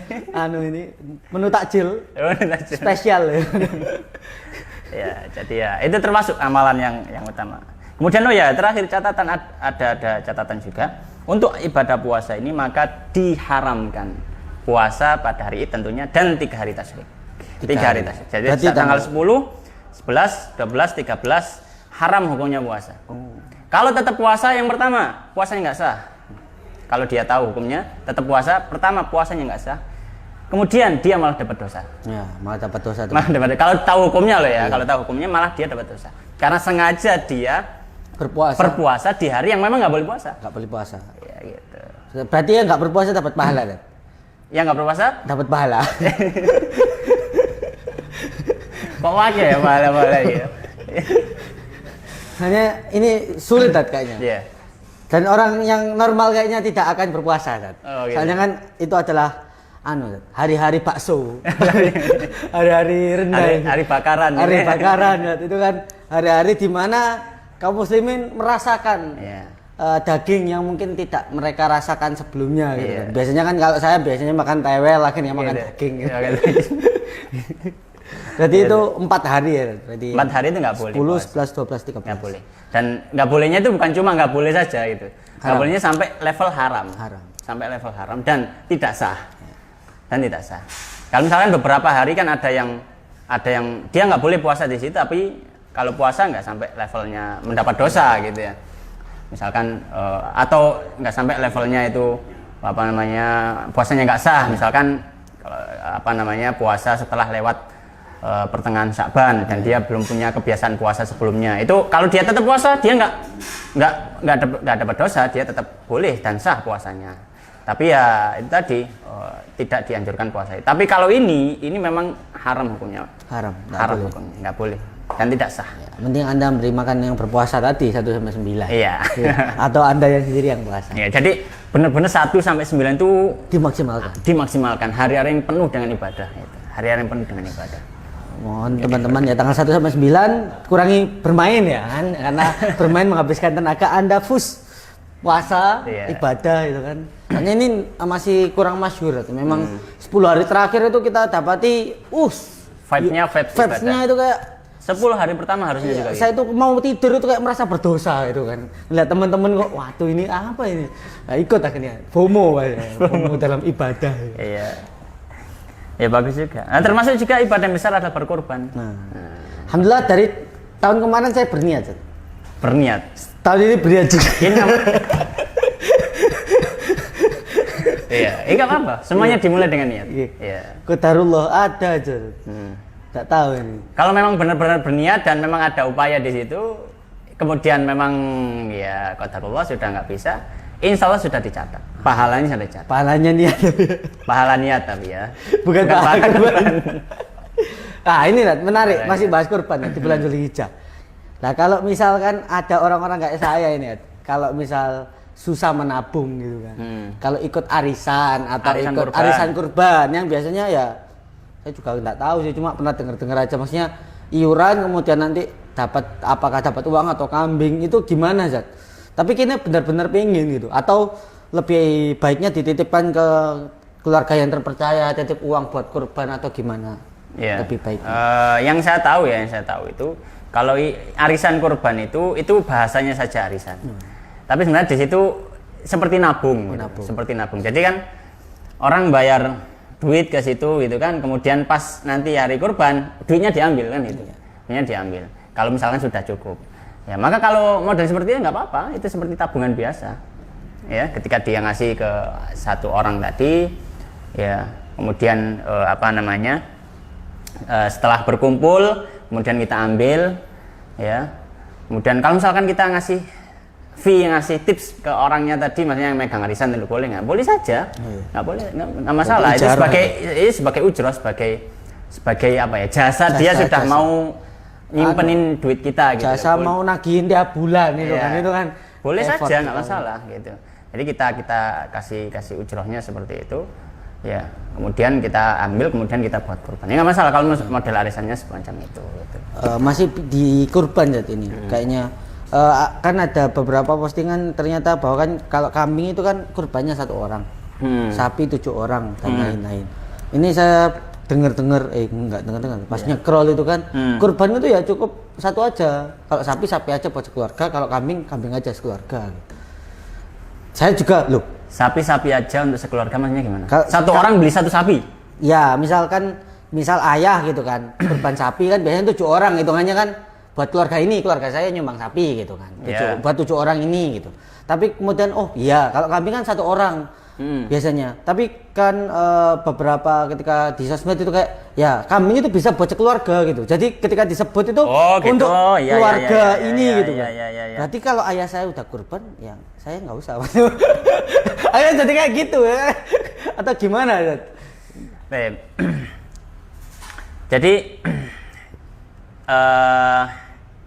menu takjil spesial ya. Ya, jadi ya itu termasuk amalan yang utama. Kemudian terakhir catatan ada catatan juga. Untuk ibadah puasa ini maka diharamkan puasa pada hari Id tentunya dan 3 hari tasyrik. 3 hari tasyrik. Jadi tanggal 10, 11, 12, 13 haram hukumnya puasa. Kalau tetap puasa yang pertama, puasanya nggak sah. Kalau dia tahu hukumnya, tetap puasa, pertama puasanya nggak sah. Kemudian dia malah dapat dosa. Ya, malah dapat dosa. Kalau tahu hukumnya kalau tahu hukumnya malah dia dapat dosa. Karena sengaja dia berpuasa di hari yang memang nggak boleh puasa. Nggak boleh puasa. Ya gitu. Berarti yang nggak berpuasa dapat pahala kan? Yang nggak berpuasa dapat pahala. Kok wakil ya pahala gitu. Hanya ini sulit kayaknya. Iya. Dan orang yang normal kayaknya tidak akan berpuasa kan. Gitu. Soalnya kan itu adalah hari-hari bakso. Hari-hari rendang. Hari bakaran. Hari bakaran itu kan hari-hari di mana kaum muslimin merasakan daging yang mungkin tidak mereka rasakan sebelumnya gitu. Biasanya kan kalau saya biasanya makan tewel, akhirnya makan daging gitu. Berarti itu 4 hari ya? Berarti 4 hari itu nggak boleh 10, 11, 12, 13 nggak boleh. Dan nggak bolehnya itu bukan cuma nggak boleh saja itu, nggak bolehnya sampai level haram. Sampai level haram dan tidak sah. Kalau misalkan beberapa hari kan ada yang dia nggak boleh puasa di situ, tapi kalau puasa nggak sampai levelnya mendapat dosa gitu ya. Misalkan atau nggak sampai levelnya itu puasanya nggak sah. Misalkan puasa setelah lewat pertengahan Sya'ban dan dia belum punya kebiasaan puasa sebelumnya, itu kalau dia tetap puasa dia nggak dapat dosa, dia tetap boleh dan sah puasanya. Tapi ya itu tadi tidak dianjurkan puasa. Tapi kalau ini memang haram hukumnya. Haram Hukumnya, nggak boleh dan tidak sah. Ya, penting Anda beri makan yang berpuasa tadi 1 sampai 9. Iya. Atau Anda yang sendiri yang puasa. Ya, jadi benar-benar 1 sampai 9 itu dimaksimalkan. Hari-hari yang penuh dengan ibadah gitu. Hari-hari yang penuh dengan ibadah. Mohon teman-teman ya tanggal 1 sampai 9 kurangi bermain ya kan, karena bermain menghabiskan tenaga Anda puasa, ibadah itu kan. Karena ini masih kurang masyhur. Memang 10 hari terakhir itu kita dapati vibes-nya itu kayak 10 hari pertama harusnya juga. Saya itu mau tidur itu kayak merasa berdosa itu kan. Lihat teman-teman kok, waduh ini apa ini? Nah, ikut akhirnya FOMO dalam ibadah. Iya. Ya bagus juga. Nah, termasuk juga ibadah yang besar adalah berkorban. Alhamdulillah dari tahun kemarin saya berniat. Tahun ini berniat juga. Iya, enggak apa-apa. Semuanya dimulai dengan niat. Iya. Qadarullah ada aja. Tak tahu ini. Kalau memang benar-benar berniat dan memang ada upaya di situ, kemudian memang ya qadarullah sudah nggak bisa, insya Allah sudah dicatat. Pahalanya sudah dicatat. Pahalanya niat. Pahala niat tapi ya. Bukan pahala kurban. Nah ini menarik, masih bahas kurban di bulan Dzulhijjah. Nah kalau misalkan ada orang-orang kayak saya ini, kalau misal susah menabung gitu kan. Kalau ikut arisan atau arisan kurban yang biasanya ya saya juga nggak tahu sih, cuma pernah dengar aja, maksudnya iuran kemudian nanti apakah dapat uang atau kambing itu gimana Zat? Tapi kayaknya benar-benar pengen gitu, atau lebih baiknya dititipkan ke keluarga yang terpercaya, titip uang buat kurban atau gimana? Ya. Lebih baik. Yang saya tahu itu kalau arisan kurban itu bahasanya saja arisan. Tapi sebenarnya di situ seperti nabung. Seperti nabung. Jadi kan orang bayar duit ke situ gitu kan, kemudian pas nanti hari kurban duitnya diambil kan itu. Duitnya diambil. Kalau misalkan sudah cukup. Ya, maka kalau model seperti itu nggak apa-apa, itu seperti tabungan biasa. Ya, ketika dia ngasih ke satu orang tadi, ya, kemudian setelah berkumpul, kemudian kita ambil, ya. Kemudian kalau misalkan kita ngasih ngasih tips ke orangnya tadi, maksudnya yang megang arisan itu boleh nggak? Boleh saja, nggak boleh, nggak masalah. Itu sebagai ujroh, sebagai apa ya, jasa dia sudah mau nyimpenin duit kita gitu. Jasa mau nagihin tiap bulan itu kan, itu kan boleh saja, nggak masalah gitu. Jadi kita kasih ujrohnya seperti itu, ya. Kemudian kita ambil, kemudian kita buat kurban. Ya nggak masalah kalau model arisannya semacam itu. Gitu. Masih di kurban saat ini, kayaknya. Kan ada beberapa postingan ternyata bahwa kan kalau kambing itu kan kurbannya 1 orang, sapi 7 orang dan lain-lain. Ini saya dengar pas nyekrol itu kan kurban itu ya cukup 1 aja. Kalau sapi aja buat sekeluarga, kalau kambing aja sekeluarga. Saya juga sapi aja untuk sekeluarga maksudnya gimana? Satu orang beli 1 sapi? Ya misal ayah gitu kan kurban sapi kan biasanya 7 orang hitungannya kan. Buat keluarga saya nyumbang sapi gitu kan, buat 7 orang ini gitu. Tapi kemudian kalau kambing kan 1 orang biasanya. Tapi kan beberapa ketika di sosmed itu kayak ya kambing itu bisa buat sekeluarga gitu. Jadi ketika disebut itu untuk keluarga ini gitu kan. Berarti kalau ayah saya udah kurban, ya saya nggak usah. Ayah jadi kayak gitu ya, atau gimana? Jadi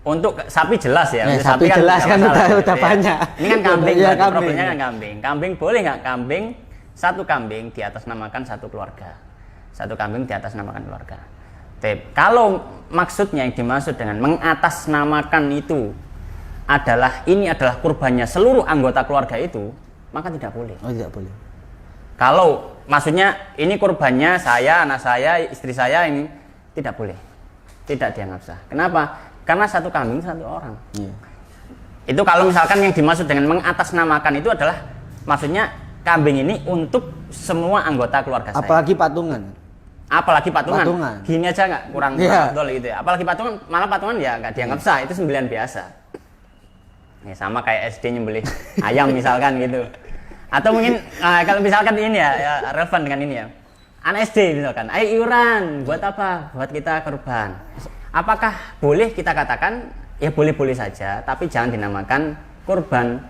untuk sapi jelas ya. Sapi kan jelas kan udah banyak. Ini kan kambing, problemnya kan kambing. Kambing boleh nggak kambing? 1 kambing diatasnamakan 1 keluarga. 1 kambing diatasnamakan keluarga. Kalau maksudnya yang dimaksud dengan mengatasnamakan itu adalah kurbannya seluruh anggota keluarga itu, maka tidak boleh. Tidak boleh. Kalau maksudnya ini kurbannya saya, anak saya, istri saya, ini tidak boleh. Tidak dianggap sah. Kenapa? Karena 1 kambing 1 orang. Itu kalau misalkan yang dimaksud dengan mengatasnamakan itu adalah maksudnya kambing ini untuk semua anggota keluarga saya. Apalagi patungan. Gini aja nggak kurang betul gitu ya. Apalagi patungan, malah patungan ya nggak dianggap sah. Itu sembelihan biasa. Ya, sama kayak SD nyembelih ayam misalkan gitu. Atau mungkin kalau misalkan ini ya relevan dengan ini ya. anak SD misalkan, ayo iuran, buat apa? Buat kita kurban. Apakah boleh kita katakan, ya boleh-boleh saja, tapi jangan dinamakan kurban,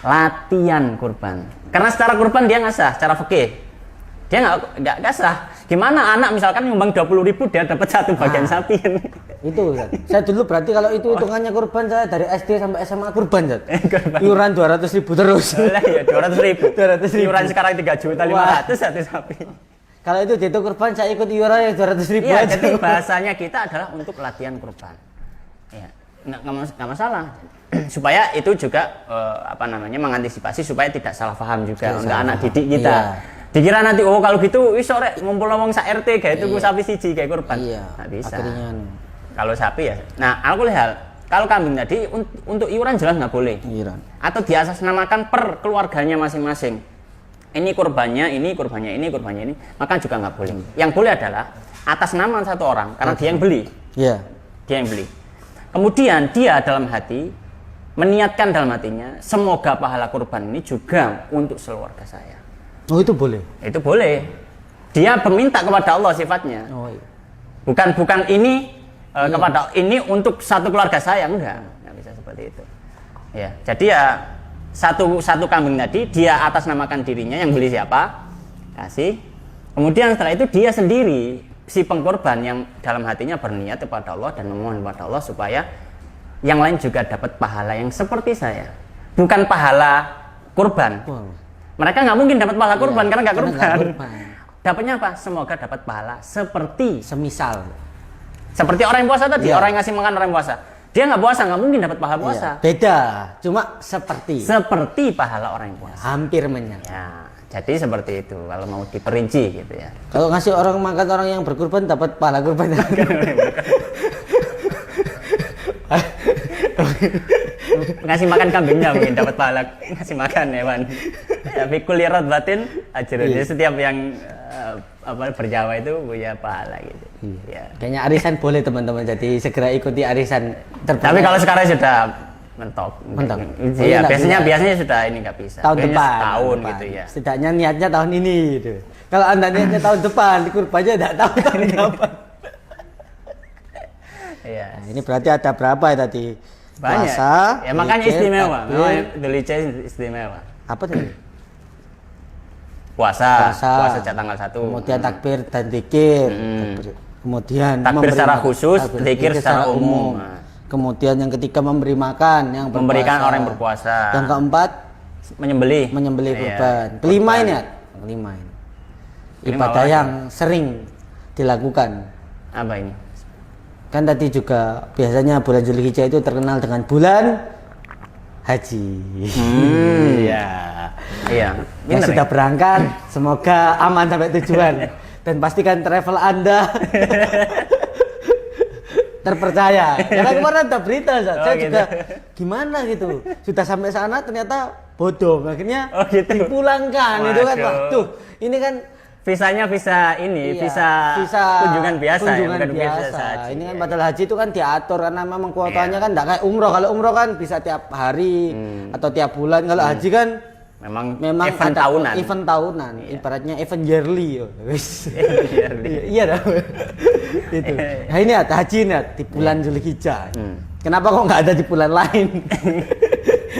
latihan kurban. Karena secara kurban dia nggak sah, secara fikih. Dia nggak sah. Gimana anak misalkan nyumbang 20.000 dia dapat satu bagian sapi. Itu Zat. Saya dulu berarti kalau itu hitungannya kurban, saya dari SD sampai SMA kurban Zat. Iuran 200.000 terus. Ya 200.000. 200.000. Iuran sekarang 3.500.000 satu sapi. Kalau itu jatuh kurban, saya ikut iuran yang 200.000 Iya, aja. jadi bahasanya kita adalah untuk latihan kurban. Ya, nggak masalah. Supaya itu juga mengantisipasi supaya tidak salah paham juga untuk anak didik kita. Iya. Dikira nanti kalau gitu wis sore ngumpul wong sak RT kayak itu sapi siji kayak kurban. Iya. Nggak bisa. Akhirnya kalau sapi ya. Nah, alkohol kalau kambing tadi untuk iuran jelas nggak boleh. iuran. Atau diatasnamakan per keluarganya masing-masing. Ini kurbannya, ini kurbannya, ini kurbannya ini, maka juga nggak boleh. Yang boleh adalah atas nama satu orang karena dia yang beli. Iya. Dia yang beli. Kemudian dia dalam hati meniatkan dalam hatinya, semoga pahala kurban ini juga untuk keluarga saya. Oh, itu boleh. Itu boleh. Dia meminta kepada Allah sifatnya. Oh iya. Bukan ini kepada ini untuk satu keluarga saya, enggak bisa seperti itu. Ya, jadi ya satu kambing tadi dia atas namakan dirinya, yang beli siapa? Kasih. Kemudian setelah itu dia sendiri si pengkorban yang dalam hatinya berniat kepada Allah dan memohon kepada Allah supaya yang lain juga dapat pahala yang seperti saya. Bukan pahala kurban. Mereka nggak mungkin dapat pahala kurban karena nggak kurban. Dapatnya apa? Semoga dapat pahala seperti seperti orang yang puasa tadi, orang yang ngasih makan orang yang puasa. Dia nggak puasa, nggak mungkin dapat pahala puasa. Beda, cuma seperti pahala orang yang puasa. Hampir menyatu. Ya, jadi seperti itu kalau mau diperinci gitu ya. Kalau ngasih orang makan orang yang berkurban dapat pahala kurban. Ngasih makan kambingnya mungkin dapat pahala ngasih makan hewan. Ya, fikul lirat batin ajrun. Jadi setiap yang berjawa itu punya pahala gitu. Ya. Kayaknya arisan boleh teman-teman. Jadi segera ikuti arisan. Tapi kalau sekarang sudah mentok. Iya, biasanya sudah ini nggak bisa. Tahun depan. Tahun gitu ya. Setidaknya niatnya tahun ini gitu. Kalau Anda niatnya tahun depan, kurbannya enggak tahu tahun kapan. Iya. Nah, ini berarti ada berapa ya tadi? Banyak. Puasa, ya makanya istimewa. Istimewa. Apa tadi? Puasa sejak tanggal 1. Kemudian takbir dan zikir. Kemudian takbir secara khusus, zikir secara umum. Kemudian yang ketiga memberi makan yang berpuasa. Memberikan orang yang berpuasa. Yang keempat menyembelih kurban. Kelima ini ya? Kelima ini. Ibadah yang sering dilakukan. Apa ini? Kan tadi juga biasanya bulan Zulhijjah itu terkenal dengan bulan haji. Iya. Iya. Yang sudah berangkat, semoga aman sampai tujuan. Dan pastikan travel Anda terpercaya. Karena kemarin ada berita, saya gitu. juga gimana gitu. Sudah sampai sana ternyata bodong, akhirnya dipulangkan. Itu kan, waduh, ini kan visanya visa kunjungan biasa bukan visa haji. Ini kan padahal haji itu kan diatur karena memang kuotanya kan enggak kayak umroh. Kalau umroh kan bisa tiap hari atau tiap bulan. Kalau haji kan memang event tahunan. Event tahunan, ibaratnya event yearly. Iya dong. Itu. Nah ini ada haji nih di bulan Zulhijjah. Kenapa kok nggak ada di bulan lain?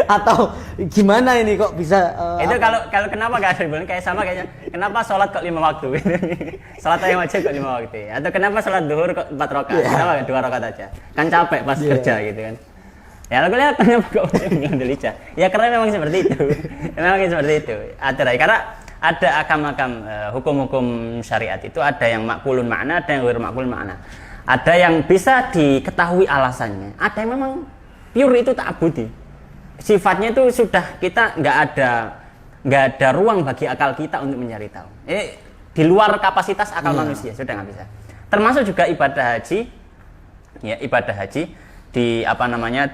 Atau gimana ini kok bisa itu kalau kenapa nggak ada di bulan kayak sama kayaknya kenapa sholat kok 5 waktu sholat yang wajib kok 5 waktu atau kenapa sholat duhur kok 4 rakaat kenapa 2 rakaat aja kan capek pas kerja gitu kan ya aku lihat kenapa kok bulan Zulhijjah ya karena memang seperti itu aturan karena ada akam-akam hukum-hukum syariat itu ada yang makulun makna ada yang makulun makna ada yang bisa diketahui alasannya ada yang memang pure itu ta'abudi sifatnya itu sudah kita nggak ada ruang bagi akal kita untuk mencari tahu. Di luar kapasitas akal manusia sudah nggak bisa. Termasuk juga ibadah haji, ya ibadah haji di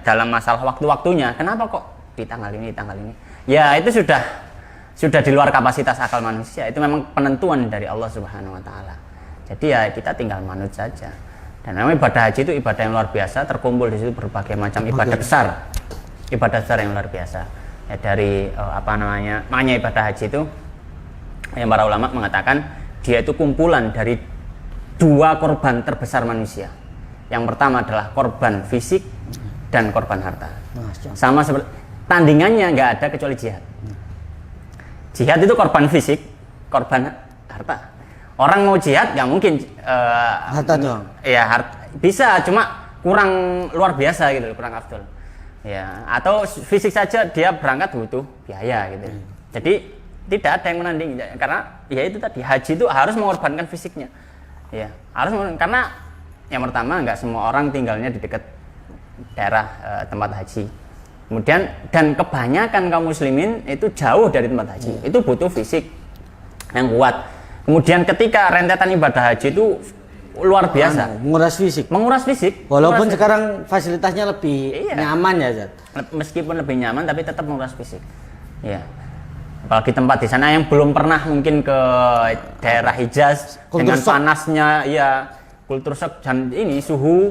dalam masalah waktu-waktunya. Kenapa kok di tanggal ini? Ya itu sudah di luar kapasitas akal manusia. Itu memang penentuan dari Allah Subhanahu Wa Taala. Jadi ya kita tinggal manut saja. Dan memang ibadah haji itu ibadah yang luar biasa. Terkumpul di situ berbagai macam ibadah besar. Ibadah besar yang luar biasa ya dari makanya ibadah haji itu yang para ulama mengatakan dia itu kumpulan dari dua korban terbesar manusia. Yang pertama adalah korban fisik dan korban harta. Sama seperti tandingannya nggak ada kecuali jihad. Jihad itu korban fisik, korban harta. Orang mau jihad nggak mungkin harta doang. Ya bisa, cuma kurang luar biasa gitu, kurang afdol. Ya, atau fisik saja dia berangkat butuh biaya gitu. Jadi tidak ada yang menanding karena ya itu tadi, haji itu harus mengorbankan fisiknya. Ya, karena yang pertama nggak semua orang tinggalnya di dekat daerah tempat haji. Kemudian dan kebanyakan kaum muslimin itu jauh dari tempat haji. Itu butuh fisik yang kuat. Kemudian ketika rentetan ibadah haji itu luar biasa. Menguras fisik. Menguras fisik. Walaupun sekarang fasilitasnya lebih nyaman ya, Zat. Meskipun lebih nyaman tapi tetap menguras fisik. Ya. Apalagi tempat di sana yang belum pernah mungkin ke daerah Hijaz dengan panasnya, ya kultur shock dan ini suhu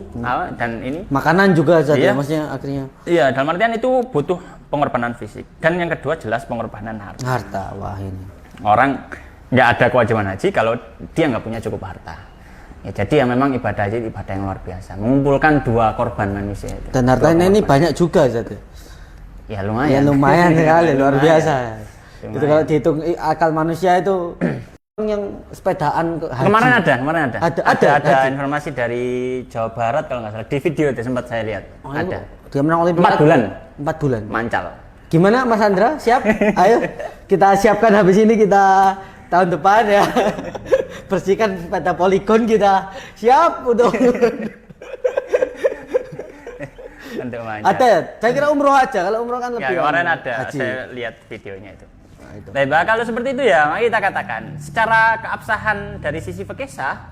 dan ini makanan juga Zat ya, maksudnya akhirnya. Iya, dalam artian itu butuh pengorbanan fisik. Dan yang kedua jelas pengorbanan harta. Harta, wah ini. Orang nggak ada kewajiban haji kalau dia nggak punya cukup harta. Ya, jadi ya memang ibadah haji ibadah yang luar biasa, mengumpulkan dua korban manusia itu. Dan hartanya ini banyak juga Zat ya. Ya lumayan. Ya lumayan sekali, luar biasa. Itu kalau dihitung akal manusia itu yang sepedaan ke haji. Kemarin ada. Ada haji. informasi dari Jawa Barat kalau nggak salah di video itu sempat saya lihat. Ada. Dia menang Olimpiade 4 bulan. 4 bulan. Mancal. Gimana Mas Andra? Siap? Ayo kita siapkan habis ini kita tahun depan ya. Bersihkan sepeda poligon kita. Siap untuk untuk mancal. Ada ya? Saya kira umroh aja. Kalau umroh kan lebih. Ya, kemarin ada. Haji. Saya lihat videonya itu. Baik, kalau seperti itu ya, mari kita katakan secara keabsahan dari sisi fikih sah,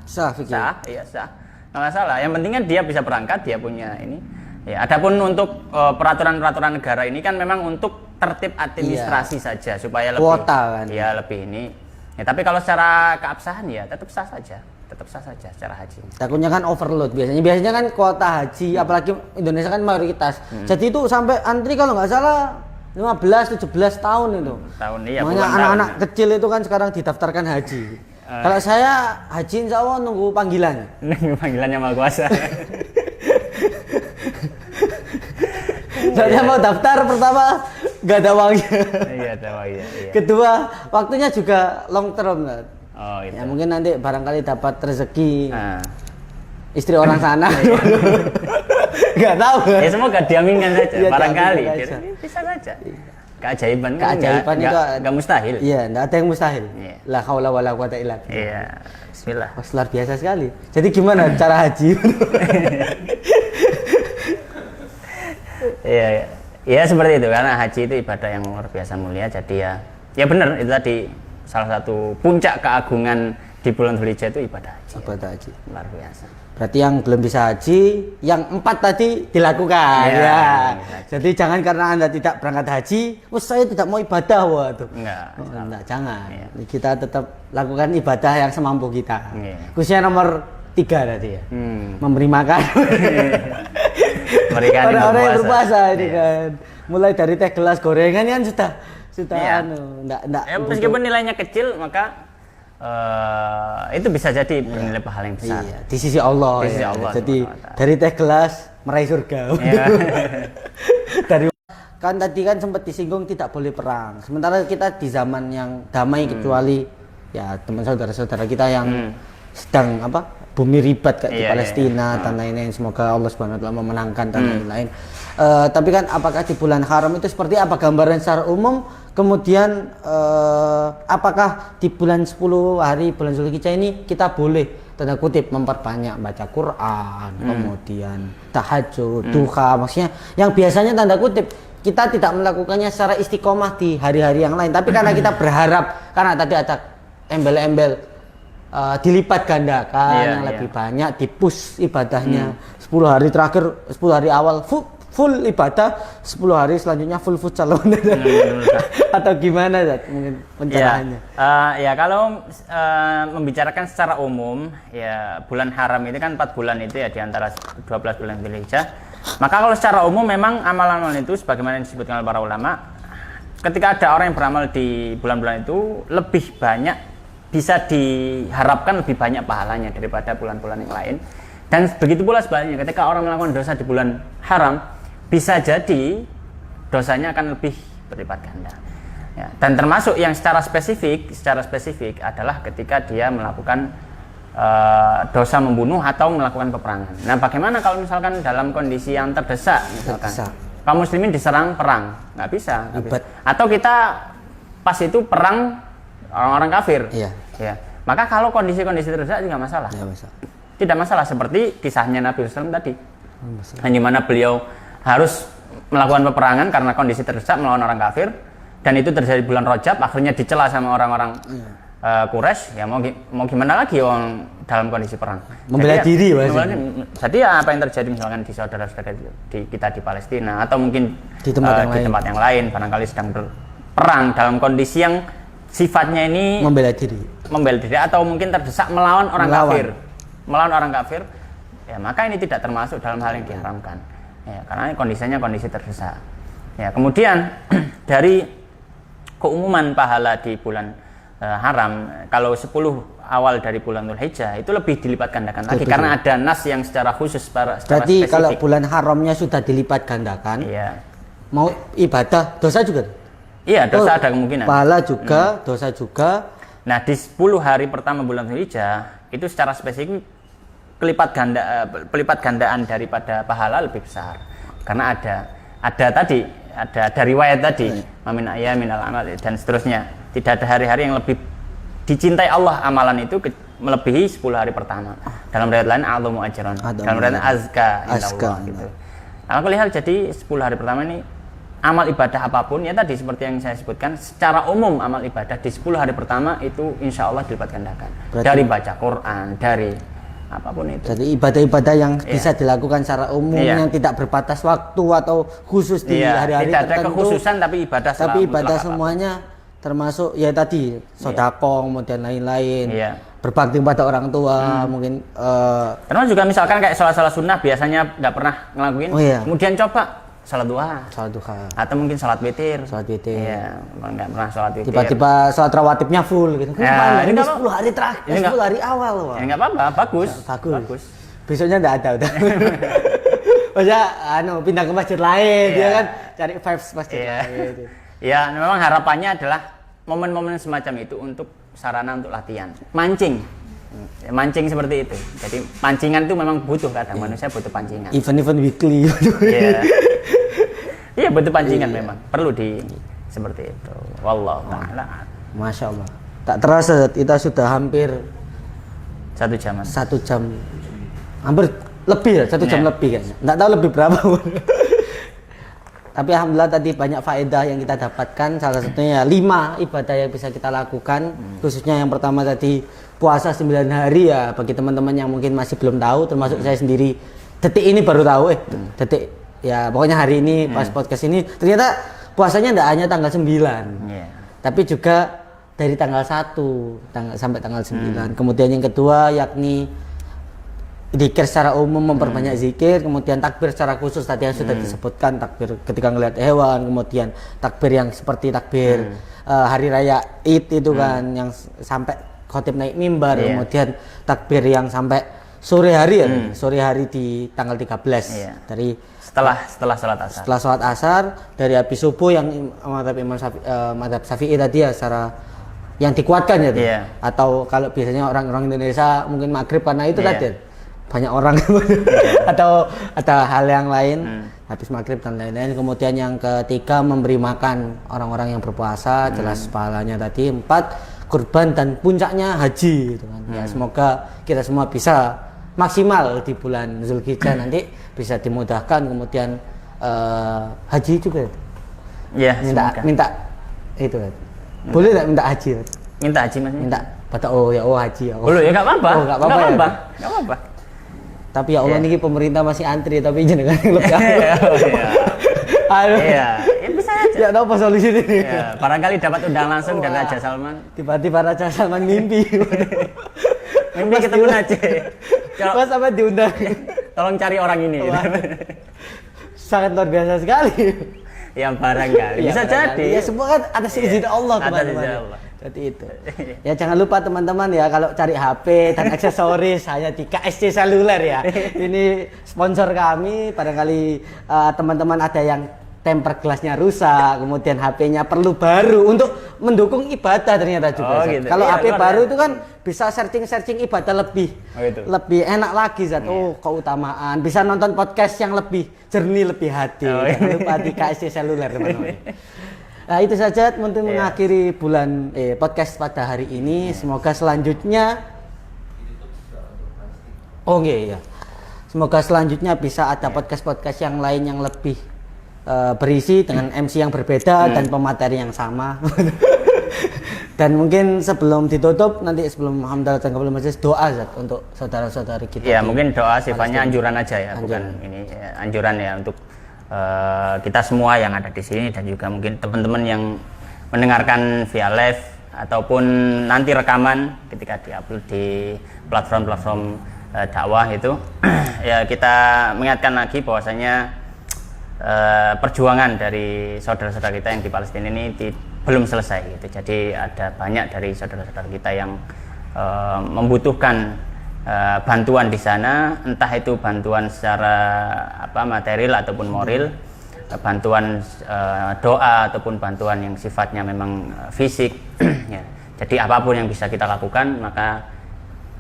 iya sah, nggak masalah. Yang penting kan dia bisa berangkat, dia punya ini. Ya, adapun untuk peraturan-peraturan negara ini kan memang untuk tertib administrasi saja supaya lebih kuota kan. Ya lebih ini. Ya, tapi kalau secara keabsahan ya tetap sah saja secara haji. Takutnya kan overload biasanya kan kuota haji, apalagi Indonesia kan mayoritas. Jadi itu sampai antri kalau nggak salah 15-17 tahun itu. Tahun iya. Makanya anak-anak kecil itu kan sekarang didaftarkan haji. Kalau saya haji insya Allah nunggu panggilan. Nunggu panggilan yang Maha Kuasa. Saya mau daftar pertama nggak ada uangnya. Iya ada uangnya. Iya. Kedua waktunya juga long term kan. Oh itu. Ya mungkin nanti barangkali dapat rezeki istri orang sana. Nggak tahu. Ya semoga diaminkan saja. Ya, barangkali. Aja. Bisa saja. Keajaiban itu nggak mustahil. Iya, nggak ada yang mustahil. Iya. La haula wala quwata illa billah. Iya. Bismillah. Wah, luar biasa sekali. Jadi gimana cara haji? Iya, ya seperti itu karena haji itu ibadah yang luar biasa mulia. Jadi ya benar itu tadi salah satu puncak keagungan di bulan Dzulhijjah itu ibadah haji. Ibadah haji. Luar biasa. Berarti yang belum bisa haji, yang 4 tadi dilakukan ya. Jadi jangan karena Anda tidak berangkat haji, saya tidak mau ibadah waduh. Enggak, jangan. Ya. Kita tetap lakukan ibadah yang semampu kita. Khususnya nomor 3 tadi ya. Memberi makan. Orang-orang yang berpuasa ini kan. Mulai dari teh gelas gorengan kan sudah enggak. Meskipun nilainya kecil maka itu bisa jadi bernilai pahala yang besar. Iya, di sisi Allah. Di sisi Allah. Jadi dari teh gelas meraih surga. Iya. Dari kan tadi kan sempat disinggung tidak boleh perang. Sementara kita di zaman yang damai kecuali ya teman saudara-saudara kita yang sedang bumi ribat kayak di Palestina dan lain-lain. Semoga Allah Subhanahu wa taala memenangkan dan lain-lain. Tapi kan apakah di bulan haram itu seperti apa gambaran secara umum? Kemudian apakah di bulan 10 hari bulan Dzulhijjah ini kita boleh tanda kutip memperbanyak baca Quran, kemudian tahajud, duha, maksudnya yang biasanya tanda kutip kita tidak melakukannya secara istiqomah di hari-hari yang lain, tapi karena kita berharap karena tadi ada embel-embel dilipat gandakan yang lebih banyak, dipush ibadahnya 10 hari terakhir, 10 hari awal full ibadah, 10 hari selanjutnya full futsal atau gimana mungkin pencerahannya? Ya kalau membicarakan secara umum ya bulan haram itu kan 4 bulan itu ya di antara 12 bulan Dzulhijjah. Maka kalau secara umum memang amal-amal itu sebagaimana yang disebutkan oleh para ulama, ketika ada orang yang beramal di bulan-bulan itu lebih banyak bisa diharapkan lebih banyak pahalanya daripada bulan-bulan yang lain. Dan begitu pula sebaliknya, ketika orang melakukan dosa di bulan haram, bisa jadi dosanya akan lebih berlipat ganda. Ya, dan termasuk yang secara spesifik adalah ketika dia melakukan dosa membunuh atau melakukan peperangan. Nah, bagaimana kalau misalkan dalam kondisi yang terdesak, misalkan kaum muslimin diserang perang, nggak bisa. Atau kita pas itu perang orang-orang kafir, ya. Maka kalau kondisi-kondisi terdesak juga masalah. Tidak masalah, seperti kisahnya Nabi SAW tadi, di mana beliau harus melakukan peperangan karena kondisi terdesak melawan orang kafir, dan itu terjadi bulan Rajab, akhirnya dicela sama orang-orang Quraisy. Ya mau gimana lagi orang dalam kondisi perang, membela diri. Jadi ya apa yang terjadi misalkan di saudara-saudara kita di Palestina atau mungkin di tempat yang lain barangkali sedang berperang dalam kondisi yang sifatnya ini membela diri atau mungkin terdesak melawan orang kafir, ya maka ini tidak termasuk dalam hal yang diharamkan, ya, karena kondisinya kondisi terdesak. Ya, kemudian dari keumuman pahala di bulan haram, kalau 10 awal dari bulan Dzulhijjah itu lebih dilipat gandakan lagi karena ada nas yang secara khusus secara berarti spesifik. Kalau bulan haramnya sudah dilipat gandakan, mau ibadah dosa juga. Iya, dosa ada kemungkinan. Pahala juga, dosa juga. Nah, di 10 hari pertama bulan Dzulhijjah itu secara spesifik pelipat gandaan daripada pahala lebih besar. Karena ada riwayat tadi, mamin ayyaminal amal dan seterusnya. Tidak ada hari-hari yang lebih dicintai Allah amalan itu melebihi 10 hari pertama. Dalam riwayat lain a'dhamu ajran. Dalam riwayat azka indallah gitu. Aku lihat jadi 10 hari pertama ini amal ibadah apapun, ya tadi seperti yang saya sebutkan, secara umum amal ibadah di 10 hari pertama itu insya Allah dilipat gandakan. Dari baca Quran, dari apapun itu. Jadi ibadah-ibadah yang bisa dilakukan secara umum, yang tidak berbatas waktu atau khusus di hari-hari tertentu. Tidak ada kekhususan tapi ibadah semuanya termasuk ya tadi sedekah kemudian lain-lain. Berbakti pada orang tua mungkin. Karena juga misalkan kayak sholat sunnah biasanya nggak pernah ngelakuin, kemudian coba salat duha atau mungkin salat witir. Iya, nggak pernah salat witir. Tiba-tiba salat rawatibnya full gitu. Ini 10 hari terakhir, 10 hari awal. Ya nggak apa-apa, bagus. Besoknya nggak ada udah. Maksudnya pindah ke masjid lain, dia kan cari vibes masjid lain. Ya, memang harapannya adalah momen-momen semacam itu untuk sarana untuk latihan, mancing seperti itu. Jadi pancingan itu memang butuh, kadang manusia butuh pancingan. Event weekly. Iya butuh pancingan memang perlu seperti itu. Wallahu ta'ala. Masya Allah. Tak terasa kita sudah hampir 1 jam. 1 jam, hampir lebih ya, 1 jam lebih kayaknya. Nggak tahu lebih berapa. Tapi alhamdulillah tadi banyak faedah yang kita dapatkan. Salah satunya 5 ibadah yang bisa kita lakukan. Khususnya yang pertama tadi puasa 9 hari ya, bagi teman-teman yang mungkin masih belum tahu, termasuk saya sendiri detik ini baru tahu detik ya pokoknya hari ini pas podcast ini ternyata puasanya tidak hanya tanggal 9 tapi juga dari tanggal 1 sampai tanggal 9. Kemudian yang kedua yakni zikir secara umum, memperbanyak zikir, kemudian takbir secara khusus tadi yang sudah disebutkan, takbir ketika ngelihat hewan, kemudian takbir yang seperti takbir hari raya Id itu kan yang sampai khotib naik mimbar, kemudian takbir yang sampai sore hari sore hari di tanggal 13 dari setelah sholat asar dari habis subuh yang madzhab Syafi'i tadi ya secara yang dikuatkan ya atau kalau biasanya orang-orang Indonesia mungkin maghrib karena itu tadi banyak orang atau ada hal yang lain habis maghrib dan lain-lain. Kemudian yang ketiga memberi makan orang-orang yang berpuasa, jelas pahalanya tadi. 4 kurban dan puncaknya haji gitu kan. Ya semoga kita semua bisa maksimal di bulan Dzulhijjah nanti bisa dimudahkan, kemudian haji juga. Ya, minta itu kan. Boleh enggak minta haji? Minta haji maksudnya? Minta pada haji ya. Boleh ya enggak apa-apa. Enggak apa-apa. Tapi ya Allah niki pemerintah masih antri tapi jenengan lebih. Aduh. Iya, bisa aja. Ya tahu apa solusi ini. Ya, barangkali dapat undang langsung dari Raja Salman. Tiba-tiba Raja Salman mimpi. Mimpi ketemu Aceh. Mas sampai diundang. Tolong cari orang ini. Sangat luar biasa sekali. Ya barangkali. Bisa jadi. Ya semua kan atas izin Allah, teman-teman. Jadi itu. Ya jangan lupa teman-teman ya kalau cari HP dan aksesoris hanya di KSC Seluler ya. Ini sponsor kami. Barangkali teman-teman ada yang temper gelasnya rusak, kemudian HP-nya perlu baru untuk mendukung ibadah ternyata juga. Gitu. Kalau iya, HP baru itu kan bisa searching ibadah gitu. lebih enak lagi Zat. Oh, keutamaan. Bisa nonton podcast yang lebih jernih, lebih hati. Jangan lupa di KSC Seluler teman-teman. Nah, itu saja untuk mengakhiri bulan podcast pada hari ini. Semoga selanjutnya Semoga selanjutnya bisa ada podcast-podcast yang lain yang lebih berisi dengan MC yang berbeda dan pemateri yang sama. Dan mungkin sebelum ditutup nanti sebelum hamdalah dan qablul majlis doa Zat untuk saudara-saudari kita. Ya, mungkin doa sifatnya anjuran aja ya, bukan ini ya, anjuran ya untuk kita semua yang ada di sini dan juga mungkin teman-teman yang mendengarkan via live ataupun nanti rekaman ketika diupload di platform-platform dakwah itu. Ya, kita mengingatkan lagi bahwasanya perjuangan dari saudara-saudara kita yang di Palestina ini belum selesai gitu. Jadi ada banyak dari saudara-saudara kita yang membutuhkan bantuan di sana, entah itu bantuan secara material ataupun moral, bantuan doa ataupun bantuan yang sifatnya memang fisik. Ya. Jadi apapun yang bisa kita lakukan, maka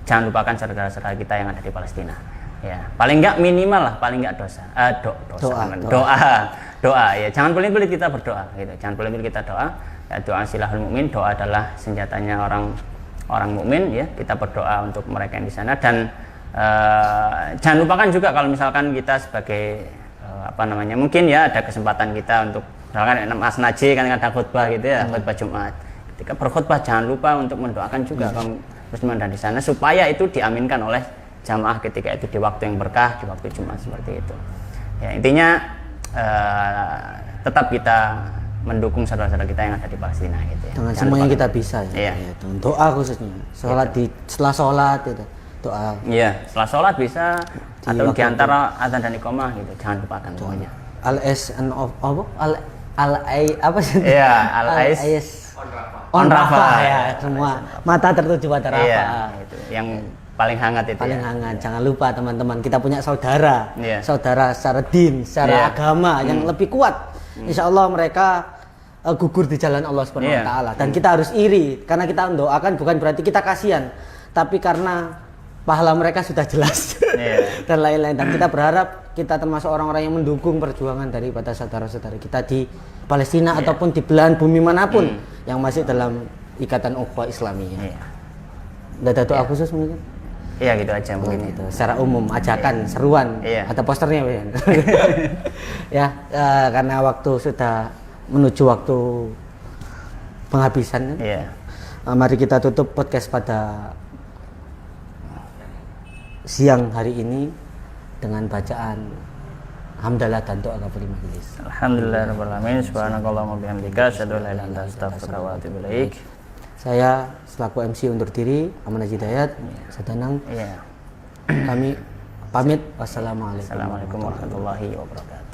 jangan lupakan saudara-saudara kita yang ada di Palestina. Ya, paling enggak minimal lah, paling enggak doa ya, jangan pelit-pelit kita berdoa gitu, jangan pelit-pelit kita doa ya, doa silahul mukmin, doa adalah senjatanya orang mukmin ya, kita berdoa untuk mereka yang di sana dan jangan lupakan juga kalau misalkan kita sebagai mungkin ya ada kesempatan kita untuk misalkan Mas Najih kan ada khutbah gitu ya, khutbah Jumat, ketika berkhutbah jangan lupa untuk mendoakan juga kaum muslimin dan di sana supaya itu diaminkan oleh jamaah ketika itu di waktu yang berkah, di waktu Jumat seperti itu. Ya, intinya tetap kita mendukung saudara-saudara kita yang ada di Palestina gitu ya. Dengan semua yang kita bisa ya. Iya. Dengan doa khususnya. Sholat setelah sholat itu doa. Iya, setelah sholat bisa atau di antara adzan dan iqamah gitu. Jangan lupakan semuanya. Apa sih? Iya, al-ais on Rafah ya. Semua mata tertuju pada Rafah. Iya, itu yang paling hangat itu. Paling hangat. Jangan lupa teman-teman, kita punya saudara. Iya. Saudara secara din, secara agama yang lebih kuat. Insya Allah mereka gugur di jalan Allah Subhanahu wa taala dan kita harus iri karena kita mendoakan bukan berarti kita kasihan, tapi karena pahala mereka sudah jelas. Dan lain-lain, dan kita berharap kita termasuk orang-orang yang mendukung perjuangan daripada saudara-saudara kita di Palestina ataupun di belahan bumi manapun yang masih dalam ikatan ukhuwah Islamiyah. Ada doa khusus mungkin? Iya, gitu aja mungkin itu. Secara umum ajakan, seruan, ada posternya ya. Karena waktu sudah menuju waktu penghabisan. Mari kita tutup podcast pada siang hari ini dengan bacaan hamdalah dan doa qabul majlis. Alhamdulillahirabbil alamin, subhanakallahumma bihamdika asyhadu an la ilaha illa anta astaghfiruka wa atubu ilaik. Saya selaku MC undur diri, Amanah Hidayat, Sadanang. Kami pamit. Wassalamualaikum warahmatullahi wabarakatuh.